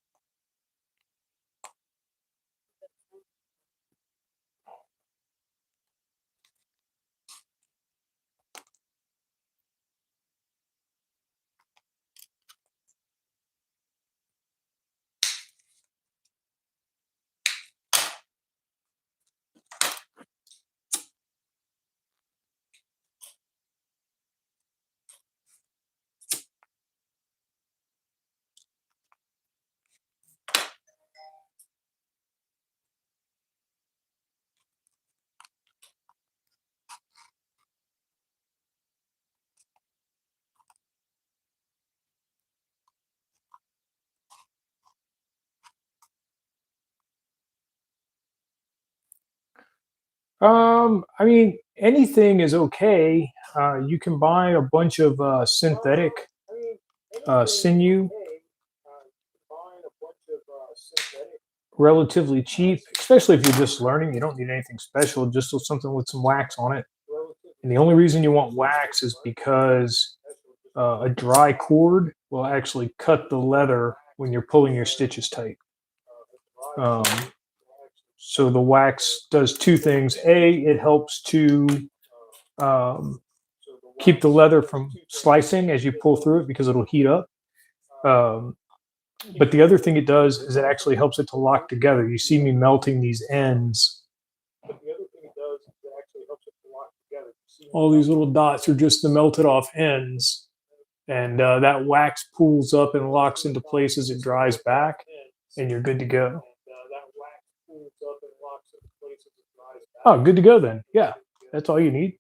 I mean, anything is okay. You can buy a bunch of synthetic sinew relatively cheap, especially if you're just learning. You don't need anything special, just something with some wax on it. And the only reason you want wax is because a dry cord will actually cut the leather when you're pulling your stitches tight. Um, so the wax does two things. A, it helps to keep the leather from slicing as you pull through it because it'll heat up. But the other thing it does is it actually helps it to lock together. You see me melting these ends. All these little dots are just the melted off ends. And that wax pulls up and locks into place as it dries back, and you're good to go. Oh, good to go then. Yeah, that's all you need.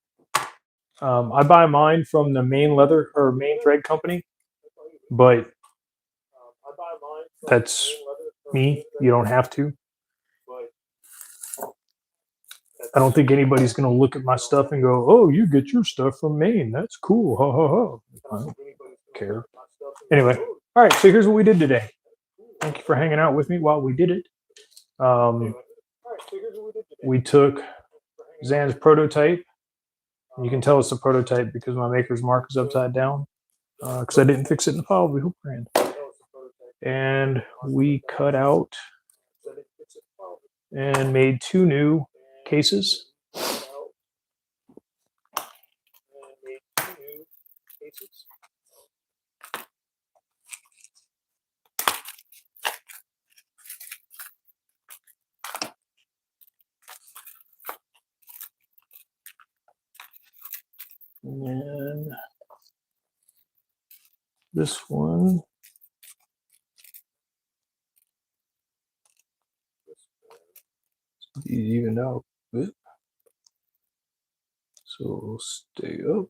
I buy mine from the main leather or main thread company, but that's me. You don't have to. I don't think anybody's going to look at my stuff and go, "Oh, you get your stuff from Maine. That's cool." Ho ho ho. I don't care. Anyway, all right. So here's what we did today. Thank you for hanging out with me while we did it. We took Zan's prototype. You can tell it's a prototype because my maker's mark is upside down because I didn't fix it in the file we hook brand. And we cut out and made two new cases. And then this one. Even out. So we'll stay up.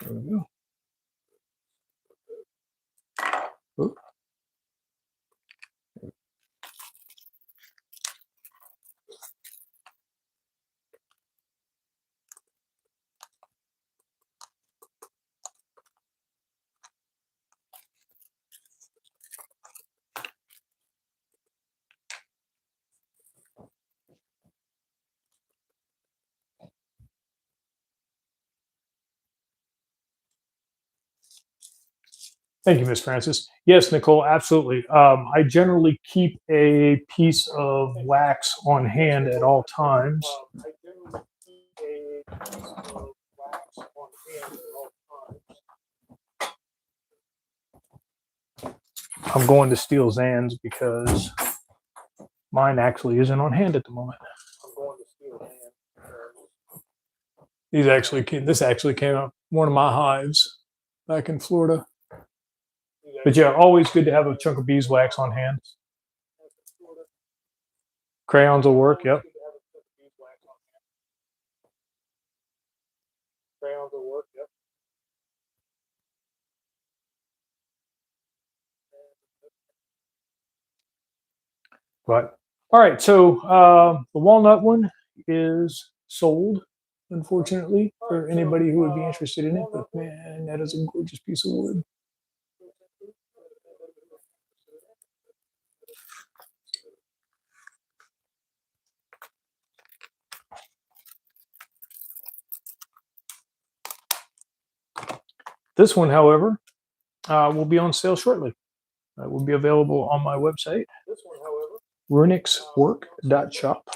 There we go. Oop. Thank you, Miss Francis. Yes, Nicole, absolutely. I generally keep a piece of wax on hand at all times. I'm going to steal Zan's because mine actually isn't on hand at the moment. This actually came up one of my hives back in Florida. But yeah, always good to have a chunk of beeswax on hand. Crayons will work. Yep. But all right, so the walnut one is sold, unfortunately, for anybody who would be interested in it. But man, that is a gorgeous piece of wood. This one, however, will be on sale shortly. It will be available on my website, runixwork.shop.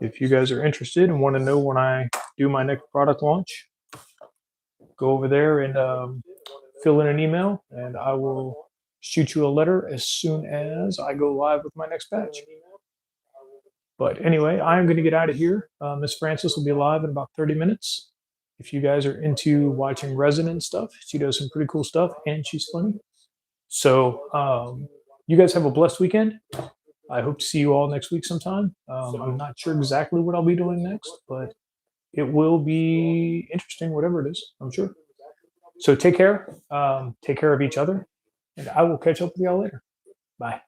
If you guys are interested and want to know when I do my next product launch, go over there and fill in an email, and I will shoot you a letter as soon as I go live with my next batch. But anyway, I'm going to get out of here. Miss Frances will be live in about 30 minutes. If you guys are into watching resin and stuff, she does some pretty cool stuff, and she's funny. So you guys have a blessed weekend. I hope to see you all next week sometime. I'm not sure exactly what I'll be doing next, but it will be interesting, whatever it is, I'm sure. So take care of each other, and I will catch up with y'all later. Bye.